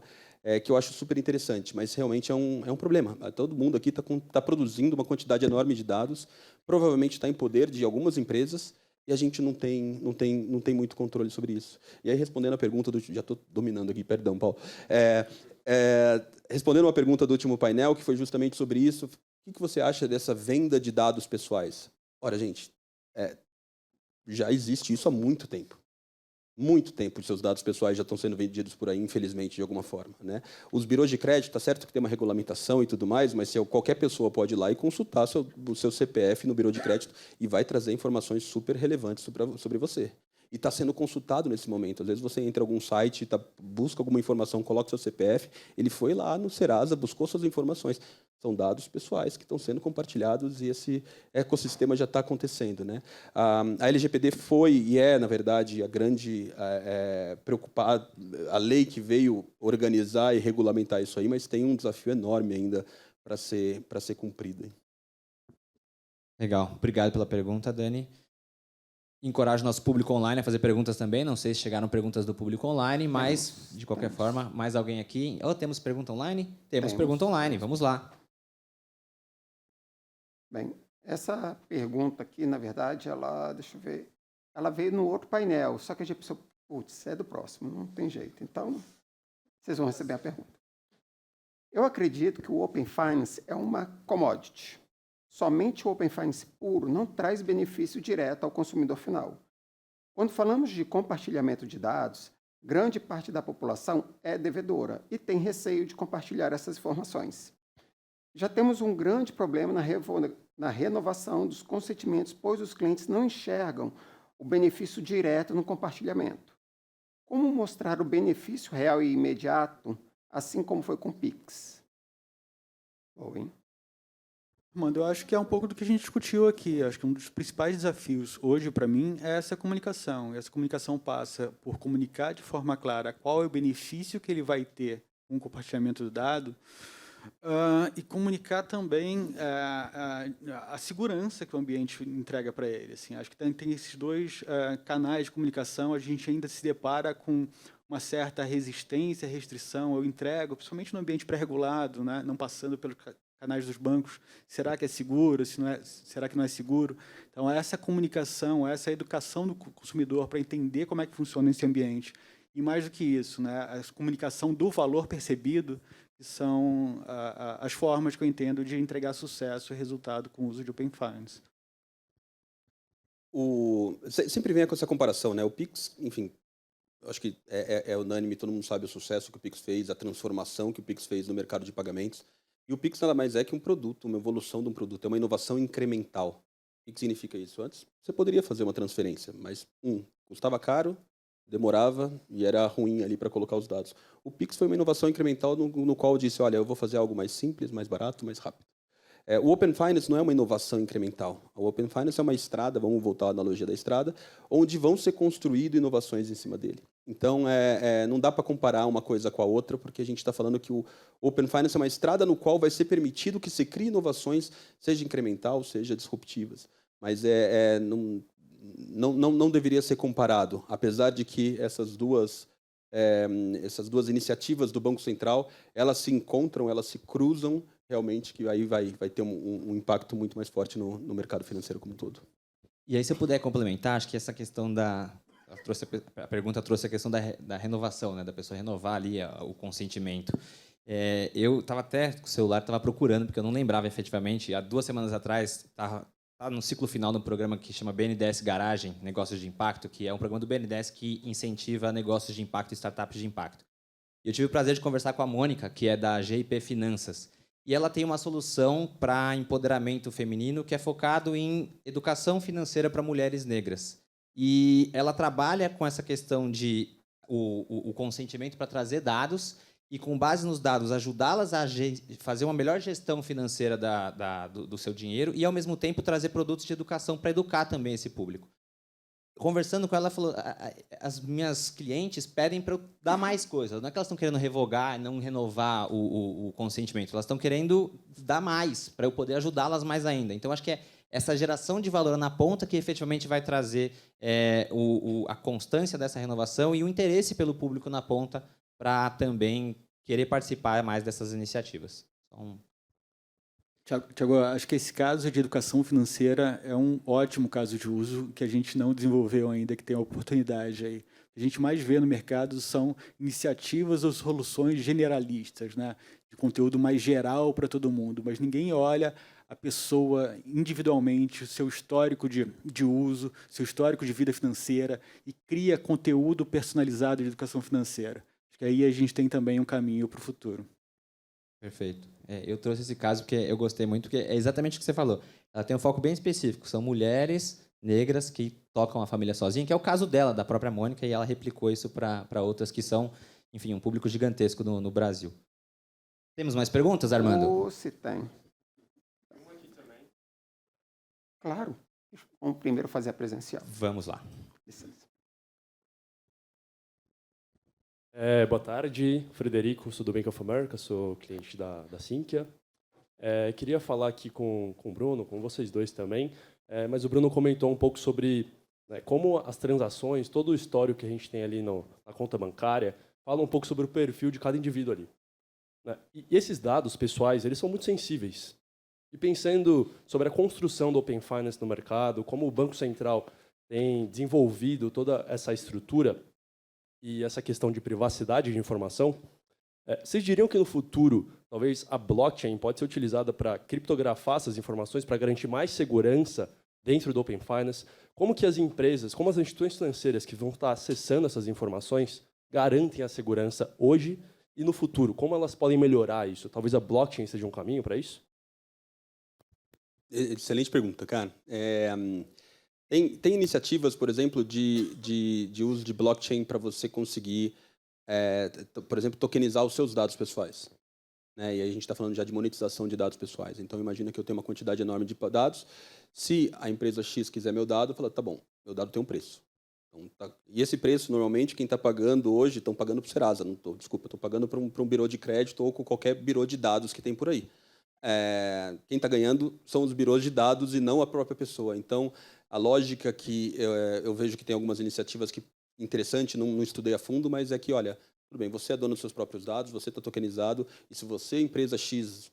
que eu acho super interessante, mas realmente é um problema. Todo mundo aqui está produzindo uma quantidade enorme de dados, provavelmente está em poder de algumas empresas, e a gente não tem muito controle sobre isso. E aí, respondendo a pergunta já estou dominando aqui, perdão, Paulo. Respondendo uma pergunta do último painel, que foi justamente sobre isso, o que você acha dessa venda de dados pessoais? Ora, gente, já existe isso há muito tempo. Muito tempo, seus dados pessoais já estão sendo vendidos por aí, infelizmente, de alguma forma, né? Os birôs de crédito, está certo que tem uma regulamentação e tudo mais, mas qualquer pessoa pode ir lá e consultar o seu CPF no birô de crédito e vai trazer informações super relevantes sobre você. E está sendo consultado nesse momento. Às vezes você entra em algum site, busca alguma informação, coloca o seu CPF, ele foi lá no Serasa, buscou suas informações. são dados pessoais que estão sendo compartilhados e esse ecossistema já está acontecendo, né? A LGPD foi e é, na verdade, a grande preocupada, a lei que veio organizar e regulamentar isso aí, mas tem um desafio enorme ainda para ser cumprido.
Legal, obrigado pela pergunta, Dani. Encorajo o nosso público online a fazer perguntas também. Não sei se chegaram perguntas do público online, mas, de qualquer forma, mais alguém aqui? Temos pergunta online? Temos pergunta online, vamos lá.
Bem, essa pergunta aqui, na verdade, deixa eu ver, ela veio no outro painel, só que a gente pensou, putz, é do próximo, não tem jeito. Então, vocês vão receber a pergunta. Eu acredito que o Open Finance é uma commodity. Somente o Open Finance puro não traz benefício direto ao consumidor final. Quando falamos de compartilhamento de dados, grande parte da população é devedora e tem receio de compartilhar essas informações. Já temos um grande problema na renovação dos consentimentos, pois os clientes não enxergam o benefício direto no compartilhamento. Como mostrar o benefício real e imediato, assim como foi com o Pix? Owen.
Mano, eu acho que é um pouco do que a gente discutiu aqui. Acho que um dos principais desafios hoje, para mim, é essa comunicação. E essa comunicação passa por comunicar de forma clara qual é o benefício que ele vai ter com o compartilhamento do dado, e comunicar também a segurança que o ambiente entrega para ele. Assim, acho que tem esses dois canais de comunicação. A gente ainda se depara com uma certa resistência, restrição. Eu entrego, principalmente no ambiente pré-regulado, né, não passando pelos canais dos bancos. Será que é seguro? Se não é, será que não é seguro? Então, essa comunicação, essa educação do consumidor para entender como é que funciona esse ambiente. E mais do que isso, né, a comunicação do valor percebido, que são as formas que eu entendo de entregar sucesso e resultado com o uso de Open Finance.
Sempre vem com essa comparação, né? O Pix, enfim, acho que é unânime, todo mundo sabe o sucesso que o Pix fez, a transformação que o Pix fez no mercado de pagamentos. E o Pix nada mais é que um produto, uma evolução de um produto, é uma inovação incremental. O que significa isso? Antes, você poderia fazer uma transferência, mas, custava caro, demorava e era ruim ali para colocar os dados. O Pix foi uma inovação incremental no qual eu disse, olha, eu vou fazer algo mais simples, mais barato, mais rápido. O Open Finance não é uma inovação incremental. O Open Finance é uma estrada, vamos voltar à analogia da estrada, onde vão ser construídas inovações em cima dele. Então, não dá para comparar uma coisa com a outra, porque a gente está falando que o Open Finance é uma estrada no qual vai ser permitido que se crie inovações, seja incremental, seja disruptivas. Mas não deveria ser comparado, apesar de que essas duas iniciativas do Banco Central, elas se encontram, elas se cruzam, realmente, que aí vai ter um impacto muito mais forte no mercado financeiro como um todo.
E aí, se eu puder complementar, acho que essa questão a pergunta trouxe a questão da renovação, né, da pessoa renovar ali o consentimento. Eu estava até com o celular, estava procurando, porque eu não lembrava efetivamente. Há 2 semanas atrás, estava no ciclo final de um programa que chama BNDES Garagem, Negócios de Impacto, que é um programa do BNDES que incentiva negócios de impacto e startups de impacto. Eu tive o prazer de conversar com a Mônica, que é da GIP Finanças, e ela tem uma solução para empoderamento feminino que é focado em educação financeira para mulheres negras. E ela trabalha com essa questão de o consentimento para trazer dados e, com base nos dados, ajudá-las a fazer uma melhor gestão financeira do seu dinheiro e, ao mesmo tempo, trazer produtos de educação para educar também esse público. Conversando com ela, ela falou, as minhas clientes pedem para eu dar mais coisas. Não é que elas estão querendo revogar, não renovar o consentimento. Elas estão querendo dar mais, para eu poder ajudá-las mais ainda. Então, acho que é essa geração de valor na ponta que efetivamente vai trazer a constância dessa renovação e o interesse pelo público na ponta para também querer participar mais dessas iniciativas. Então,
Tiago, acho que esse caso de educação financeira é um ótimo caso de uso que a gente não desenvolveu ainda, que tem a oportunidade aí. O que a gente mais vê no mercado são iniciativas ou soluções generalistas, né, de conteúdo mais geral para todo mundo, mas ninguém olha a pessoa individualmente, o seu histórico de uso, seu histórico de vida financeira e cria conteúdo personalizado de educação financeira. Acho que aí a gente tem também um caminho para o futuro.
Perfeito. Eu trouxe esse caso porque eu gostei muito, porque é exatamente o que você falou. Ela tem um foco bem específico, são mulheres negras que tocam a família sozinha, que é o caso dela, da própria Mônica, e ela replicou isso para outras que são, enfim, um público gigantesco no Brasil. Temos mais perguntas, Armando?
Se tem. Claro. Vamos primeiro fazer a presencial.
Vamos lá.
Licença.
Boa tarde, Frederico, sou do Bank of America, sou cliente da Sinqia. Queria falar aqui com o Bruno, com vocês dois também, mas o Bruno comentou um pouco sobre, né, como as transações, todo o histórico que a gente tem ali na conta bancária, fala um pouco sobre o perfil de cada indivíduo ali, né? E esses dados pessoais, eles são muito sensíveis. E pensando sobre a construção do Open Finance no mercado, como o Banco Central tem desenvolvido toda essa estrutura e essa questão de privacidade de informação, vocês diriam que no futuro, talvez a blockchain pode ser utilizada para criptografar essas informações, para garantir mais segurança dentro do Open Finance? Como que as empresas, como as instituições financeiras que vão estar acessando essas informações garantem a segurança hoje e no futuro? Como elas podem melhorar isso? Talvez a blockchain seja um caminho para isso?
Excelente pergunta, cara. Tem iniciativas, por exemplo, de uso de blockchain para você conseguir, por exemplo, tokenizar os seus dados pessoais, né? E aí a gente está falando já de monetização de dados pessoais. Então, imagina que eu tenho uma quantidade enorme de dados. Se a empresa X quiser meu dado, fala, tá bom, meu dado tem um preço. Então, e esse preço, normalmente, quem está pagando hoje, estão pagando para o Serasa, estou pagando para um birô de crédito ou com qualquer birô de dados que tem por aí. Quem está ganhando são os birôs de dados e não a própria pessoa. Então, a lógica que eu vejo que tem algumas iniciativas que interessante, não estudei a fundo, mas é que, olha, tudo bem, você é dono dos seus próprios dados, você está tokenizado, e se você, empresa XYZ,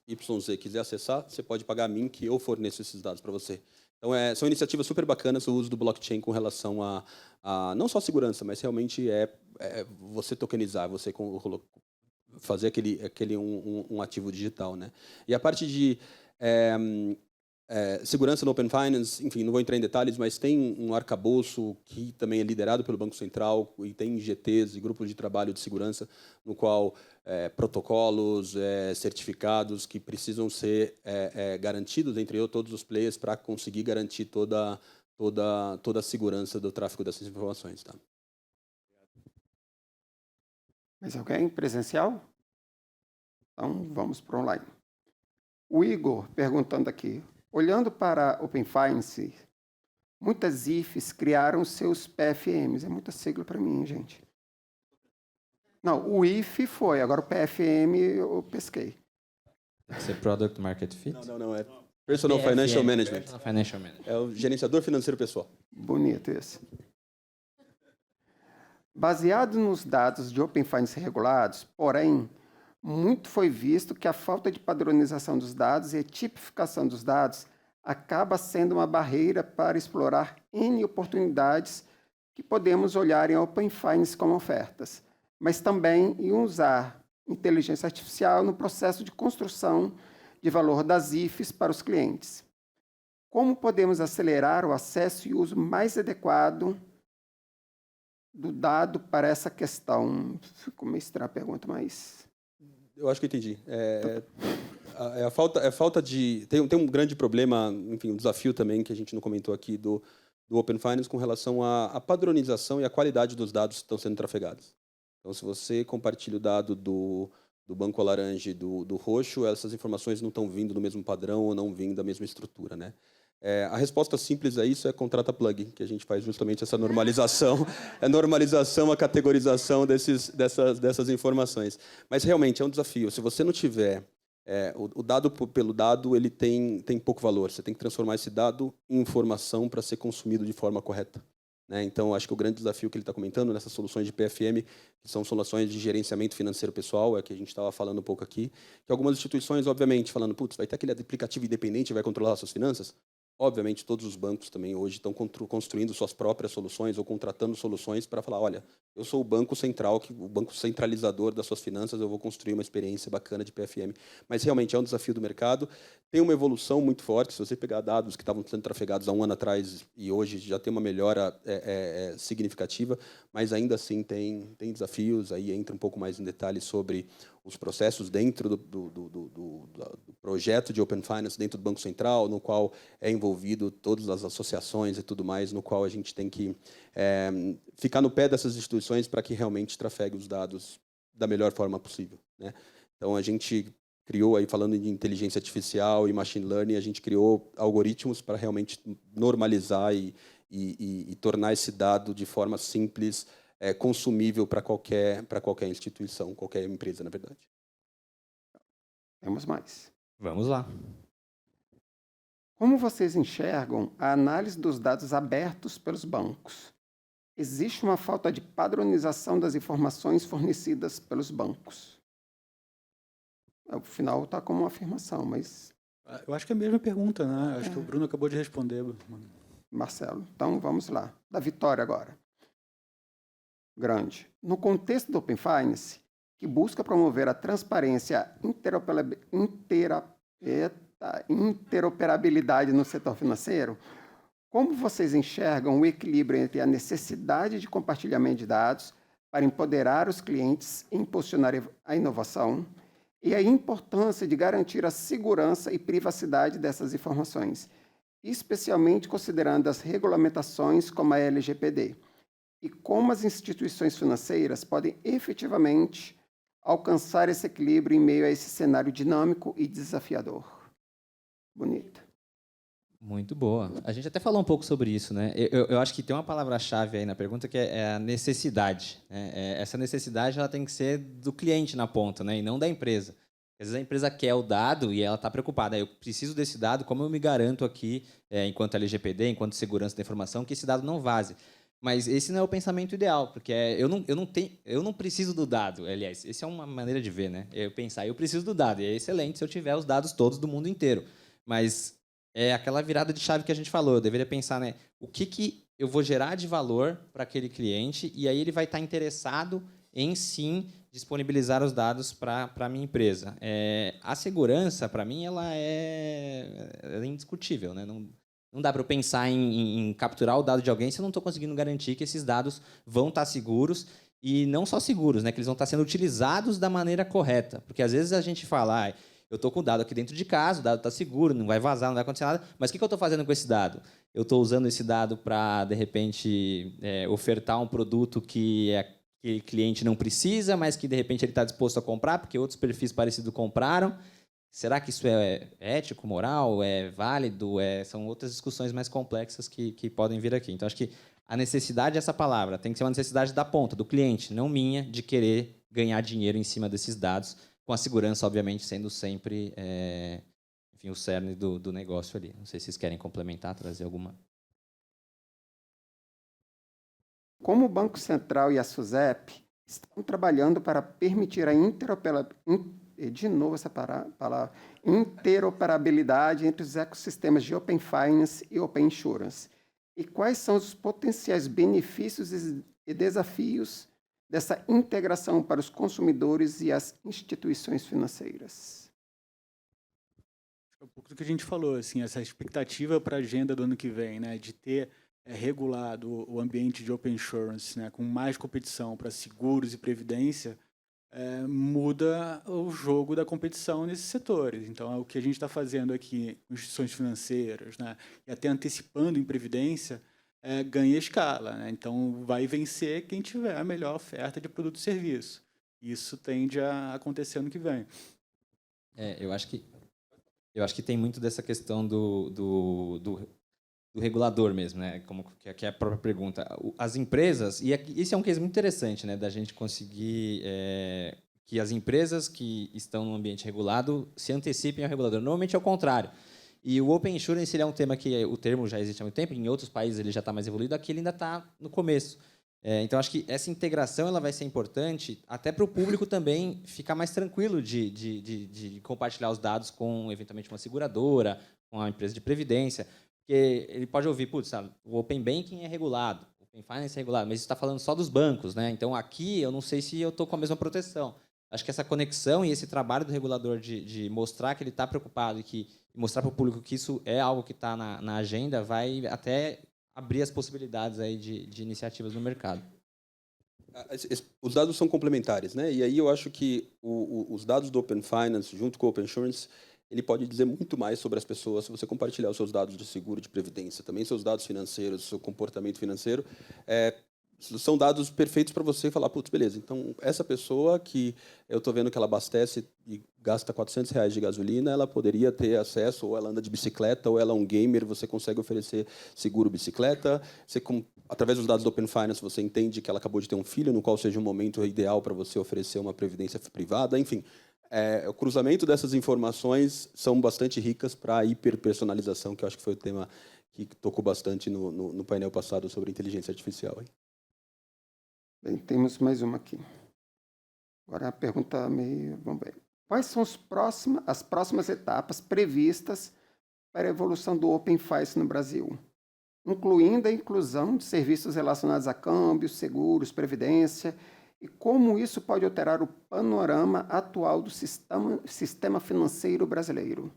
quiser acessar, você pode pagar a mim que eu forneço esses dados para você. Então, são iniciativas super bacanas o uso do blockchain com relação a não só segurança, mas realmente você tokenizar, você fazer aquele um ativo digital, né? E a parte de segurança no Open Finance, enfim, não vou entrar em detalhes, mas tem um arcabouço que também é liderado pelo Banco Central e tem GTs e grupos de trabalho de segurança no qual protocolos, certificados que precisam ser garantidos entre todos os players para conseguir garantir toda a segurança do tráfego dessas informações, tá?
Mais alguém? Presencial? Então, vamos para online. O Igor perguntando aqui. Olhando para Open Finance, muitas IFs criaram seus PFMs. É muita sigla para mim, gente. Não, o IF foi. Agora o PFM eu pesquei.
Tem que ser Product Market Fit?
Não. É Personal Financial Management.
Personal Financial Management.
É o gerenciador financeiro pessoal.
Bonito esse. Baseado nos dados de Open Finance regulados, porém, muito foi visto que a falta de padronização dos dados e a tipificação dos dados acaba sendo uma barreira para explorar N oportunidades que podemos olhar em Open Finance como ofertas, mas também em usar inteligência artificial no processo de construção de valor das IFs para os clientes. Como podemos acelerar o acesso e uso mais adequado do dado para essa questão? Ficou meio estranha a pergunta, mas...
Eu acho que entendi. A falta de... Tem um grande problema, enfim, um desafio também que a gente não comentou aqui do Open Finance com relação à padronização e à qualidade dos dados que estão sendo trafegados. Então, se você compartilha o dado do banco laranja e do roxo, essas informações não estão vindo do mesmo padrão ou não vindo da mesma estrutura, né? A resposta simples a isso é contrata plug, que a gente faz justamente essa normalização, a categorização dessas informações. Mas realmente é um desafio. Se você não tiver o dado pelo dado, ele tem pouco valor. Você tem que transformar esse dado em informação para ser consumido de forma correta, né? Então, acho que o grande desafio que ele está comentando nessas soluções de PFM, que são soluções de gerenciamento financeiro pessoal, é que a gente estava falando um pouco aqui, que algumas instituições, obviamente, falando, putz, vai ter aquele aplicativo independente que vai controlar as suas finanças? Obviamente, todos os bancos também hoje estão construindo suas próprias soluções ou contratando soluções para falar, olha, eu sou o banco central, o banco centralizador das suas finanças, eu vou construir uma experiência bacana de PFM. Mas realmente é um desafio do mercado, tem uma evolução muito forte. Se você pegar dados que estavam sendo trafegados há um ano atrás e hoje já tem uma melhora significativa, mas ainda assim tem desafios. Aí entra um pouco mais em detalhes sobre os processos dentro do projeto de Open Finance, dentro do Banco Central, no qual é envolvido todas as associações e tudo mais, no qual a gente tem que ficar no pé dessas instituições para que realmente trafegue os dados da melhor forma possível, né? Então, a gente criou, aí falando de inteligência artificial e machine learning, a gente criou algoritmos para realmente normalizar e tornar esse dado de forma simples, consumível para qualquer instituição, qualquer empresa, na verdade.
Temos mais.
Vamos lá.
Como vocês enxergam a análise dos dados abertos pelos bancos? Existe uma falta de padronização das informações fornecidas pelos bancos. O final está como uma afirmação, mas...
Eu acho que é a mesma pergunta, né? Acho que o Bruno acabou de responder.
Marcelo, então vamos lá. Da Vitória agora. Grande. No contexto do Open Finance, que busca promover a transparência interoperabilidade no setor financeiro, como vocês enxergam o equilíbrio entre a necessidade de compartilhamento de dados para empoderar os clientes e impulsionar a inovação e a importância de garantir a segurança e privacidade dessas informações, especialmente considerando as regulamentações como a LGPD, e como as instituições financeiras podem efetivamente alcançar esse equilíbrio em meio a esse cenário dinâmico e desafiador? Bonito.
Muito boa. A gente até falou um pouco sobre isso, né? Eu acho que tem uma palavra-chave aí na pergunta que é a necessidade, né? Essa necessidade ela tem que ser do cliente na ponta, né? E não da empresa. Às vezes a empresa quer o dado e ela está preocupada. Eu preciso desse dado, como eu me garanto aqui, enquanto LGPD, enquanto segurança da informação, que esse dado não vaze. Mas esse não é o pensamento ideal, porque eu não preciso do dado. Aliás, essa é uma maneira de ver, né? Eu pensar, eu preciso do dado. E é excelente se eu tiver os dados todos do mundo inteiro. Mas é aquela virada de chave que a gente falou. Eu deveria pensar, né? O que eu vou gerar de valor para aquele cliente e aí ele vai estar interessado em, sim, disponibilizar os dados para a minha empresa. A segurança, para mim, ela é indiscutível, né? Não dá para eu pensar em capturar o dado de alguém se eu não estou conseguindo garantir que esses dados vão estar seguros e não só seguros, né? Que eles vão estar sendo utilizados da maneira correta. Porque às vezes a gente fala, eu estou com o dado aqui dentro de casa, o dado está seguro, não vai vazar, não vai acontecer nada, mas o que eu estou fazendo com esse dado? Eu estou usando esse dado para, de repente, ofertar um produto que aquele cliente não precisa, mas que, de repente, ele está disposto a comprar, porque outros perfis parecidos compraram. Será que isso é ético, moral, é válido? São outras discussões mais complexas que podem vir aqui. Então, acho que a necessidade dessa palavra tem que ser uma necessidade da ponta, do cliente, não minha, de querer ganhar dinheiro em cima desses dados, com a segurança, obviamente, sendo sempre enfim, o cerne do negócio ali. Não sei se vocês querem complementar, trazer alguma...
Como o Banco Central e a SUSEP estão trabalhando para permitir a interoperabilidade entre os ecossistemas de Open Finance e Open Insurance? E quais são os potenciais benefícios e desafios dessa integração para os consumidores e as instituições financeiras?
Um pouco do que a gente falou, assim, essa expectativa para a agenda do ano que vem, né, de ter regulado o ambiente de Open Insurance, né, com mais competição para seguros e previdência, muda o jogo da competição nesses setores. Então, o que a gente está fazendo aqui com instituições financeiras, né, e até antecipando em previdência, ganha escala, né? Então, vai vencer quem tiver a melhor oferta de produto e serviço. Isso tende a acontecer ano que vem.
Eu acho que tem muito dessa questão do regulador mesmo, né? Que é a própria pergunta. As empresas, e isso é um case muito interessante, né? Da gente conseguir que as empresas que estão no ambiente regulado se antecipem ao regulador. Normalmente é o contrário. E o Open Insurance ele é um tema que o termo já existe há muito tempo, em outros países ele já está mais evoluído, aqui ele ainda está no começo. Então, acho que essa integração ela vai ser importante até para o público também ficar mais tranquilo de compartilhar os dados com, eventualmente, uma seguradora, com a empresa de previdência, porque ele pode ouvir, putz, o Open Banking é regulado, o Open Finance é regulado, mas isso está falando só dos bancos, né? Então, aqui, eu não sei se eu estou com a mesma proteção. Acho que essa conexão e esse trabalho do regulador de mostrar que ele está preocupado e mostrar para o público que isso é algo que está na agenda vai até abrir as possibilidades aí de iniciativas no mercado.
Os dados são complementares, né? E aí eu acho que os dados do Open Finance, junto com o Open Insurance, ele pode dizer muito mais sobre as pessoas se você compartilhar os seus dados de seguro, de previdência, também seus dados financeiros, seu comportamento financeiro. são dados perfeitos para você falar, putz, beleza, então essa pessoa que eu estou vendo que ela abastece e gasta R$ 400 de gasolina, ela poderia ter acesso, ou ela anda de bicicleta, ou ela é um gamer, você consegue oferecer seguro bicicleta, através dos dados do Open Finance, você entende que ela acabou de ter um filho, no qual seja um momento ideal para você oferecer uma previdência privada, enfim. O cruzamento dessas informações são bastante ricas para a hiperpersonalização, que eu acho que foi o tema que tocou bastante no painel passado sobre inteligência artificial. Hein?
Bem, temos mais uma aqui. Agora a pergunta meio... Vamos ver. Quais são as próximas etapas previstas para a evolução do Open Finance no Brasil, incluindo a inclusão de serviços relacionados a câmbios, seguros, previdência, e como isso pode alterar o panorama atual do sistema financeiro brasileiro?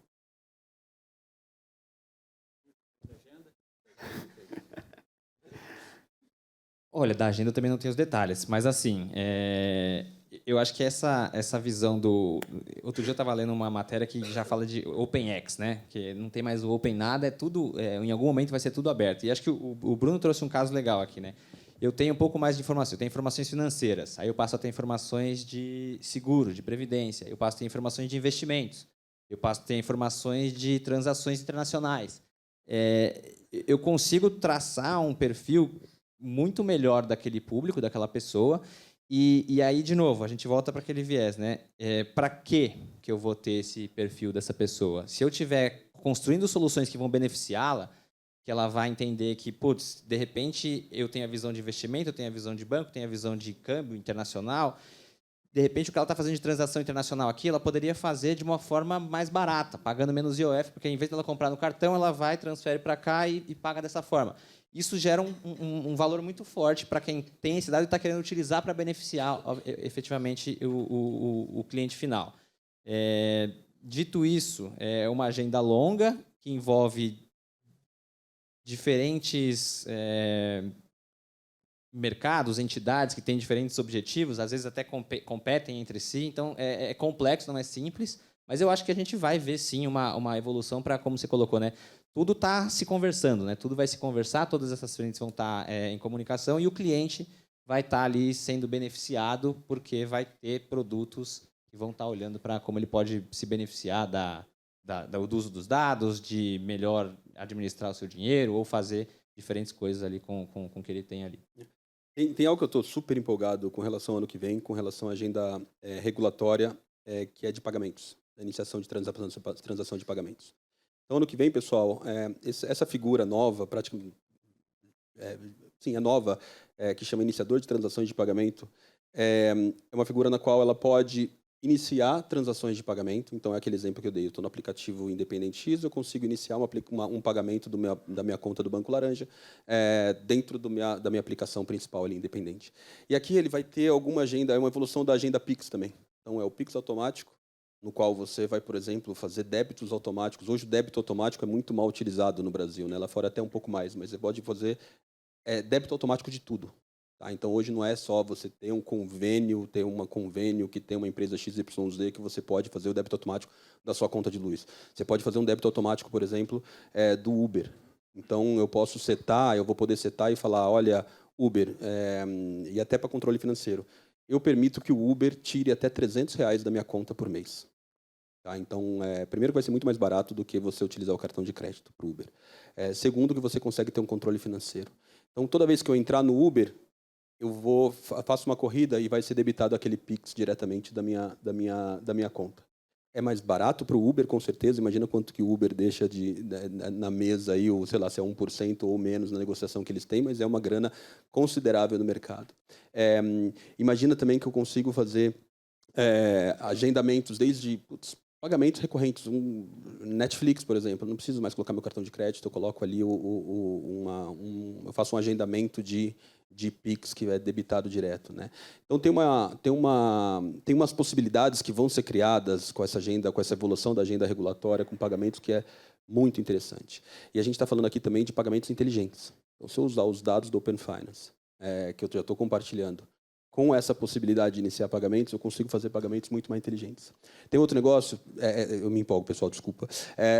Olha, da agenda eu também não tenho os detalhes, mas assim, eu acho que essa visão do... Outro dia eu estava lendo uma matéria que já fala de OpenX, né? Que não tem mais o Open nada, é tudo... em algum momento vai ser tudo aberto. E acho que o Bruno trouxe um caso legal aqui, né? Eu tenho um pouco mais de informação. Eu tenho informações financeiras, aí eu passo a ter informações de seguro, de previdência, eu passo a ter informações de investimentos, eu passo a ter informações de transações internacionais. Eu consigo traçar um perfil muito melhor daquele público, daquela pessoa, e aí, de novo, a gente volta para aquele viés, né? Para que eu vou ter esse perfil dessa pessoa? Se eu estiver construindo soluções que vão beneficiá-la, que ela vai entender que, putz, de repente eu tenho a visão de investimento, eu tenho a visão de banco, tenho a visão de câmbio internacional, de repente o que ela está fazendo de transação internacional aqui, ela poderia fazer de uma forma mais barata, pagando menos IOF, porque em vez de ela comprar no cartão, ela vai, transfere para cá e paga dessa forma. Isso gera um valor muito forte para quem tem esse dado e está querendo utilizar para beneficiar efetivamente o cliente final. Dito isso, é uma agenda longa que envolve diferentes mercados, entidades que têm diferentes objetivos, às vezes até competem entre si, então é complexo, não é simples, mas eu acho que a gente vai ver sim uma evolução para, como você colocou, né? Tudo está se conversando, né? Tudo vai se conversar, todas essas frentes vão estar em comunicação e o cliente vai estar ali sendo beneficiado porque vai ter produtos que vão estar olhando para como ele pode se beneficiar do uso dos dados, de melhor administrar o seu dinheiro ou fazer diferentes coisas ali com o que ele tem ali.
Tem algo que eu estou super empolgado com relação ao ano que vem, com relação à agenda regulatória, que é de pagamentos, a iniciação de transação de pagamentos. Então, ano que vem, pessoal, essa figura nova, praticamente, é nova, que chama iniciador de transações de pagamento, é uma figura na qual ela pode iniciar transações de pagamento. Então, é aquele exemplo que eu dei. Eu estou no aplicativo Independente X, eu consigo iniciar um pagamento da minha conta do Banco Laranja dentro da minha aplicação principal ali, Independente. E aqui ele vai ter alguma agenda, é uma evolução da agenda Pix também. Então, é o Pix automático, no qual você vai, por exemplo, fazer débitos automáticos. Hoje o débito automático é muito mal utilizado no Brasil, né? Lá fora até um pouco mais, mas você pode fazer débito automático de tudo. Tá? Então, hoje não é só você ter um convênio, que tem uma empresa XYZ que você pode fazer o débito automático da sua conta de luz. Você pode fazer um débito automático, por exemplo, do Uber. Então, eu vou poder setar e falar, olha, Uber, e até para controle financeiro, eu permito que o Uber tire até R$300 da minha conta por mês. Tá? Então, primeiro, vai ser muito mais barato do que você utilizar o cartão de crédito para o Uber. Segundo, que você consegue ter um controle financeiro. Então, toda vez que eu entrar no Uber, faço uma corrida e vai ser debitado aquele Pix diretamente da minha conta. É mais barato para o Uber, com certeza. Imagina quanto que o Uber deixa na mesa, aí, ou sei lá, se é 1% ou menos na negociação que eles têm, mas é uma grana considerável no mercado. Imagina também que eu consigo fazer agendamentos desde pagamentos recorrentes. Netflix, por exemplo, eu não preciso mais colocar meu cartão de crédito, eu coloco ali eu faço um agendamento de Pix que é debitado direto, né? Então tem umas possibilidades que vão ser criadas com essa agenda, com essa evolução da agenda regulatória, com pagamentos, que é muito interessante. E a gente está falando aqui também de pagamentos inteligentes. Então, se eu usar os dados do Open Finance, que eu já estou compartilhando, com essa possibilidade de iniciar pagamentos, eu consigo fazer pagamentos muito mais inteligentes. Tem outro negócio, eu me empolgo, pessoal, desculpa,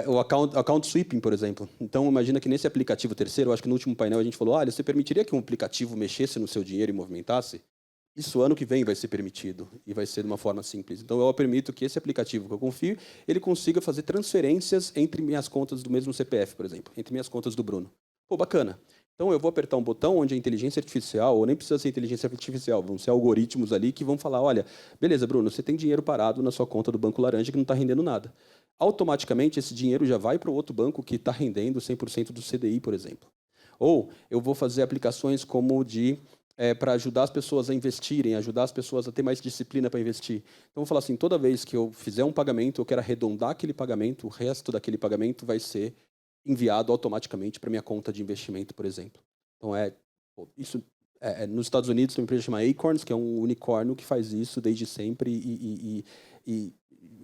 o account sweeping, por exemplo. Então, imagina que nesse aplicativo terceiro, eu acho que no último painel a gente falou, olha, você permitiria que um aplicativo mexesse no seu dinheiro e movimentasse? Isso ano que vem vai ser permitido e vai ser de uma forma simples. Então, eu permito que esse aplicativo que eu confio, ele consiga fazer transferências entre minhas contas do mesmo CPF, por exemplo, entre minhas contas do Bruno. Pô, bacana. Então, eu vou apertar um botão onde a inteligência artificial, ou nem precisa ser inteligência artificial, vão ser algoritmos ali que vão falar, olha, beleza, Bruno, você tem dinheiro parado na sua conta do Banco Laranja que não está rendendo nada. Automaticamente, esse dinheiro já vai para o outro banco que está rendendo 100% do CDI, por exemplo. Ou eu vou fazer aplicações como para ajudar as pessoas a investirem, ajudar as pessoas a ter mais disciplina para investir. Então, vou falar assim, toda vez que eu fizer um pagamento, eu quero arredondar aquele pagamento, o resto daquele pagamento vai ser enviado automaticamente para minha conta de investimento, por exemplo. Então, isso nos Estados Unidos tem uma empresa chamada Acorns, que é um unicórnio que faz isso desde sempre e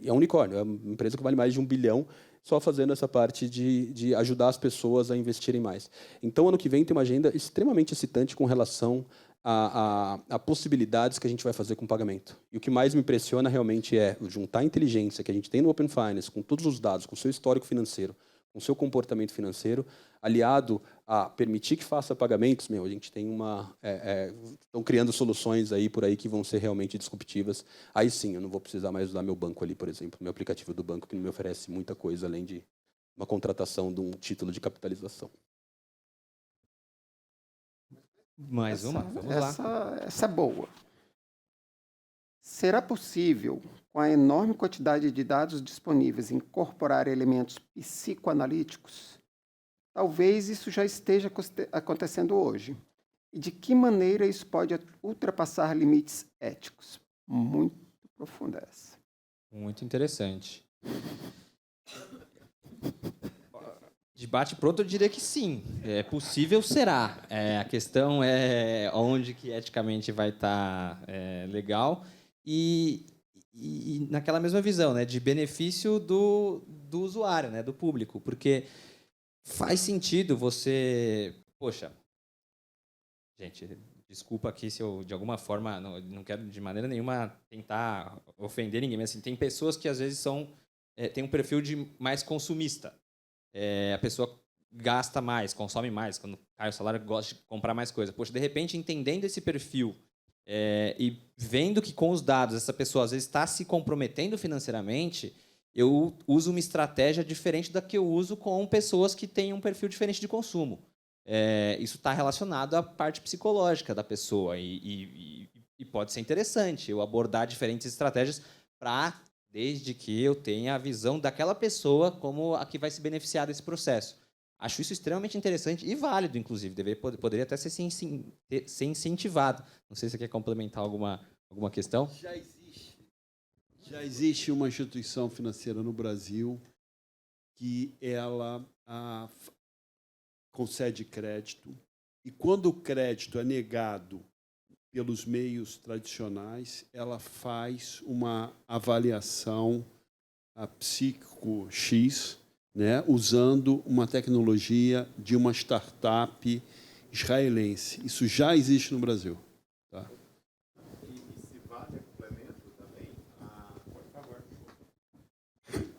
é um unicórnio, é uma empresa que vale mais de 1 bilhão só fazendo essa parte de ajudar as pessoas a investirem mais. Então, ano que vem tem uma agenda extremamente excitante com relação a possibilidades que a gente vai fazer com o pagamento. E o que mais me impressiona realmente é juntar a inteligência que a gente tem no Open Finance, com todos os dados, com o seu histórico financeiro, com o seu comportamento financeiro, aliado a permitir que faça pagamentos, a gente tem estão criando soluções aí por aí que vão ser realmente disruptivas. Aí sim, eu não vou precisar mais usar meu banco ali, por exemplo, meu aplicativo do banco, que não me oferece muita coisa, além de uma contratação de um título de capitalização.
Mais uma? Vamos lá.
Essa é boa. Será possível, com a enorme quantidade de dados disponíveis, incorporar elementos psicoanalíticos? Talvez isso já esteja acontecendo hoje. E de que maneira isso pode ultrapassar limites éticos? Muito profunda essa.
Muito interessante. Debate pronto, eu diria que sim. É possível, será. A questão é onde que eticamente vai estar legal e naquela mesma visão, né, de benefício do usuário, né, do público, porque faz sentido você... Poxa, gente, desculpa aqui se eu, de alguma forma, não quero de maneira nenhuma tentar ofender ninguém, mas assim, tem pessoas que às vezes têm um perfil de mais consumista. A pessoa gasta mais, consome mais, quando cai o salário, gosta de comprar mais coisa. Poxa, de repente, entendendo esse perfil e vendo que com os dados essa pessoa às vezes está se comprometendo financeiramente, eu uso uma estratégia diferente da que eu uso com pessoas que têm um perfil diferente de consumo. Isso está relacionado à parte psicológica da pessoa e pode ser interessante eu abordar diferentes estratégias desde que eu tenha a visão daquela pessoa como a que vai se beneficiar desse processo. Acho isso extremamente interessante e válido, inclusive. Poderia até ser incentivado. Não sei se você quer complementar alguma questão.
Já existe uma instituição financeira no Brasil que ela concede crédito e quando o crédito é negado pelos meios tradicionais, ela faz uma avaliação psico-X, né, usando uma tecnologia de uma startup israelense. Isso já existe no Brasil. Tá?
E se vale a complemento também, por favor.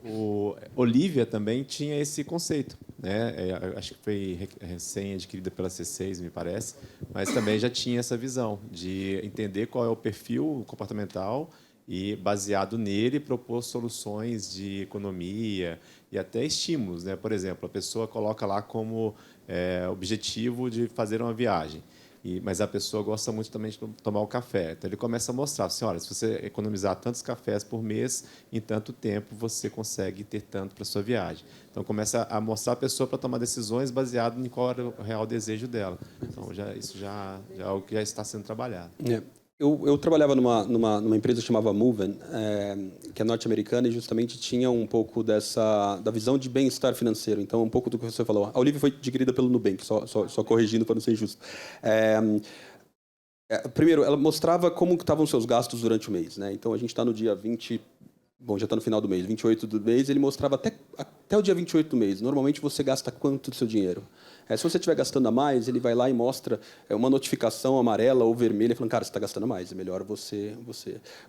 O Olivia também tinha esse conceito, né? Acho que foi recém-adquirida pela C6, me parece, mas também já tinha essa visão de entender qual é o perfil comportamental e, baseado nele, propor soluções de economia e até estímulos, né? Por exemplo, a pessoa coloca lá como objetivo de fazer uma viagem, mas a pessoa gosta muito também de tomar o café. Então, ele começa a mostrar, assim, olha, se você economizar tantos cafés por mês, em tanto tempo você consegue ter tanto para a sua viagem. Então, começa a mostrar a pessoa para tomar decisões baseado em qual era o real desejo dela. Então, isso já é algo que já está sendo trabalhado.
Eu trabalhava numa empresa que chamava Moven, que é norte-americana, e justamente tinha um pouco da visão de bem-estar financeiro. Então, um pouco do que você falou. A Olivia foi adquirida pelo Nubank, só corrigindo para não ser injusto. Primeiro, ela mostrava como estavam os seus gastos durante o mês, né? Então, a gente está no dia 20 bom, já está no final do mês, 28 do mês, ele mostrava até o dia 28 do mês. Normalmente você gasta quanto do seu dinheiro? Se você estiver gastando a mais, ele vai lá e mostra uma notificação amarela ou vermelha, falando, cara, você está gastando mais, é melhor você...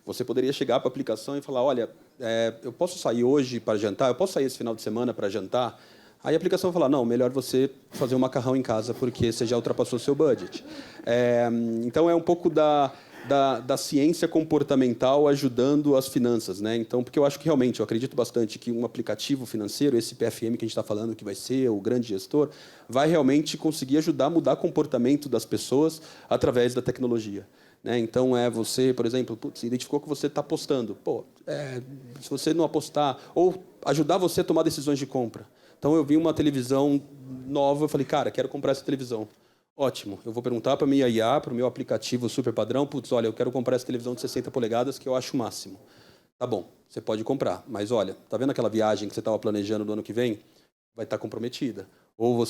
Você poderia chegar para a aplicação e falar, olha, eu posso sair hoje para jantar? Eu posso sair esse final de semana para jantar? Aí a aplicação vai falar, não, melhor você fazer um macarrão em casa, porque você já ultrapassou o seu budget. Então, é um pouco da ciência comportamental ajudando as finanças, né? Então, porque eu acho que realmente, eu acredito bastante que um aplicativo financeiro, esse PFM que a gente está falando, que vai ser o grande gestor, vai realmente conseguir ajudar a mudar o comportamento das pessoas através da tecnologia. Né? Então, você, por exemplo, identificou que você está apostando. Se você não apostar, ou ajudar você a tomar decisões de compra. Então, eu vi uma televisão nova, eu falei, cara, quero comprar essa televisão. Ótimo, eu vou perguntar para a minha IA, para o meu aplicativo super padrão, olha, eu quero comprar essa televisão de 60 polegadas que eu acho o máximo. Tá bom, você pode comprar, mas olha, tá vendo aquela viagem que você estava planejando no ano que vem? Vai estar comprometida. Ou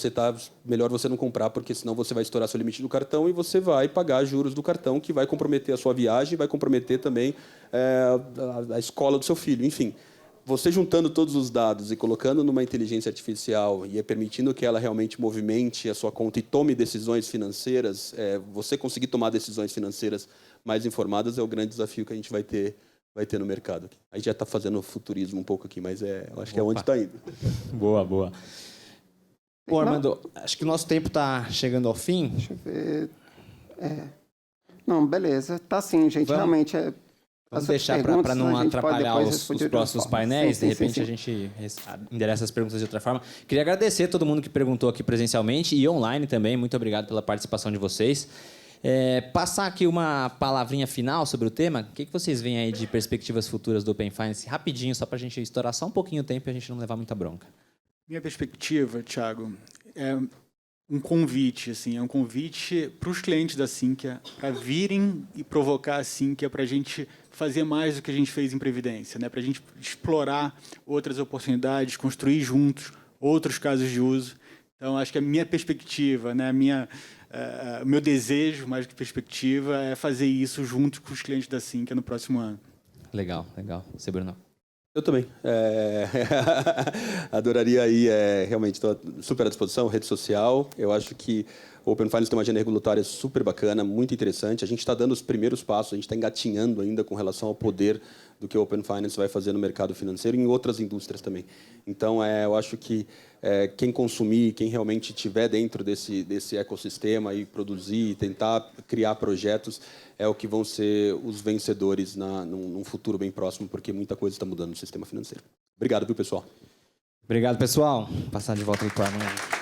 melhor você não comprar, porque senão você vai estourar seu limite do cartão e você vai pagar juros do cartão, que vai comprometer a sua viagem, vai comprometer também a escola do seu filho, enfim. Você juntando todos os dados e colocando numa inteligência artificial e permitindo que ela realmente movimente a sua conta e tome decisões financeiras, você conseguir tomar decisões financeiras mais informadas é o grande desafio que a gente vai ter no mercado. A gente já está fazendo futurismo um pouco aqui, mas eu acho que é onde está indo.
Boa, boa. Bom, Armando, acho que o nosso tempo está chegando ao fim.
Deixa eu ver. Não, beleza. Tá sim, gente. Realmente
Vamos deixar para não atrapalhar os próximos painéis. De repente, a gente endereça as perguntas de outra forma. Queria agradecer a todo mundo que perguntou aqui presencialmente e online também. Muito obrigado pela participação de vocês. Passar aqui uma palavrinha final sobre o tema. O que vocês veem aí de perspectivas futuras do Open Finance? Rapidinho, só para a gente estourar só um pouquinho o tempo e a gente não levar muita bronca.
Minha perspectiva, Thiago, é um convite, assim, um convite para os clientes da Sinqia para virem e provocar a Sinqia para a gente fazer mais do que a gente fez em Previdência, né? Para a gente explorar outras oportunidades, construir juntos outros casos de uso. Então, acho que a minha perspectiva, né, o meu desejo, mais do que perspectiva, é fazer isso junto com os clientes da Sinqia no próximo ano.
Legal, legal. Você, Bruno?
Eu também. Adoraria aí, realmente, estou super à disposição, rede social. Eu acho que o Open Finance tem uma agenda regulatória super bacana, muito interessante. A gente está dando os primeiros passos, a gente está engatinhando ainda com relação ao poder do que o Open Finance vai fazer no mercado financeiro e em outras indústrias também. Então, eu acho que quem consumir, quem realmente estiver dentro desse ecossistema e produzir, tentar criar projetos, é o que vão ser os vencedores num futuro bem próximo, porque muita coisa está mudando no sistema financeiro. Obrigado, viu, pessoal?
Obrigado, pessoal. Vou passar de volta para o Armando.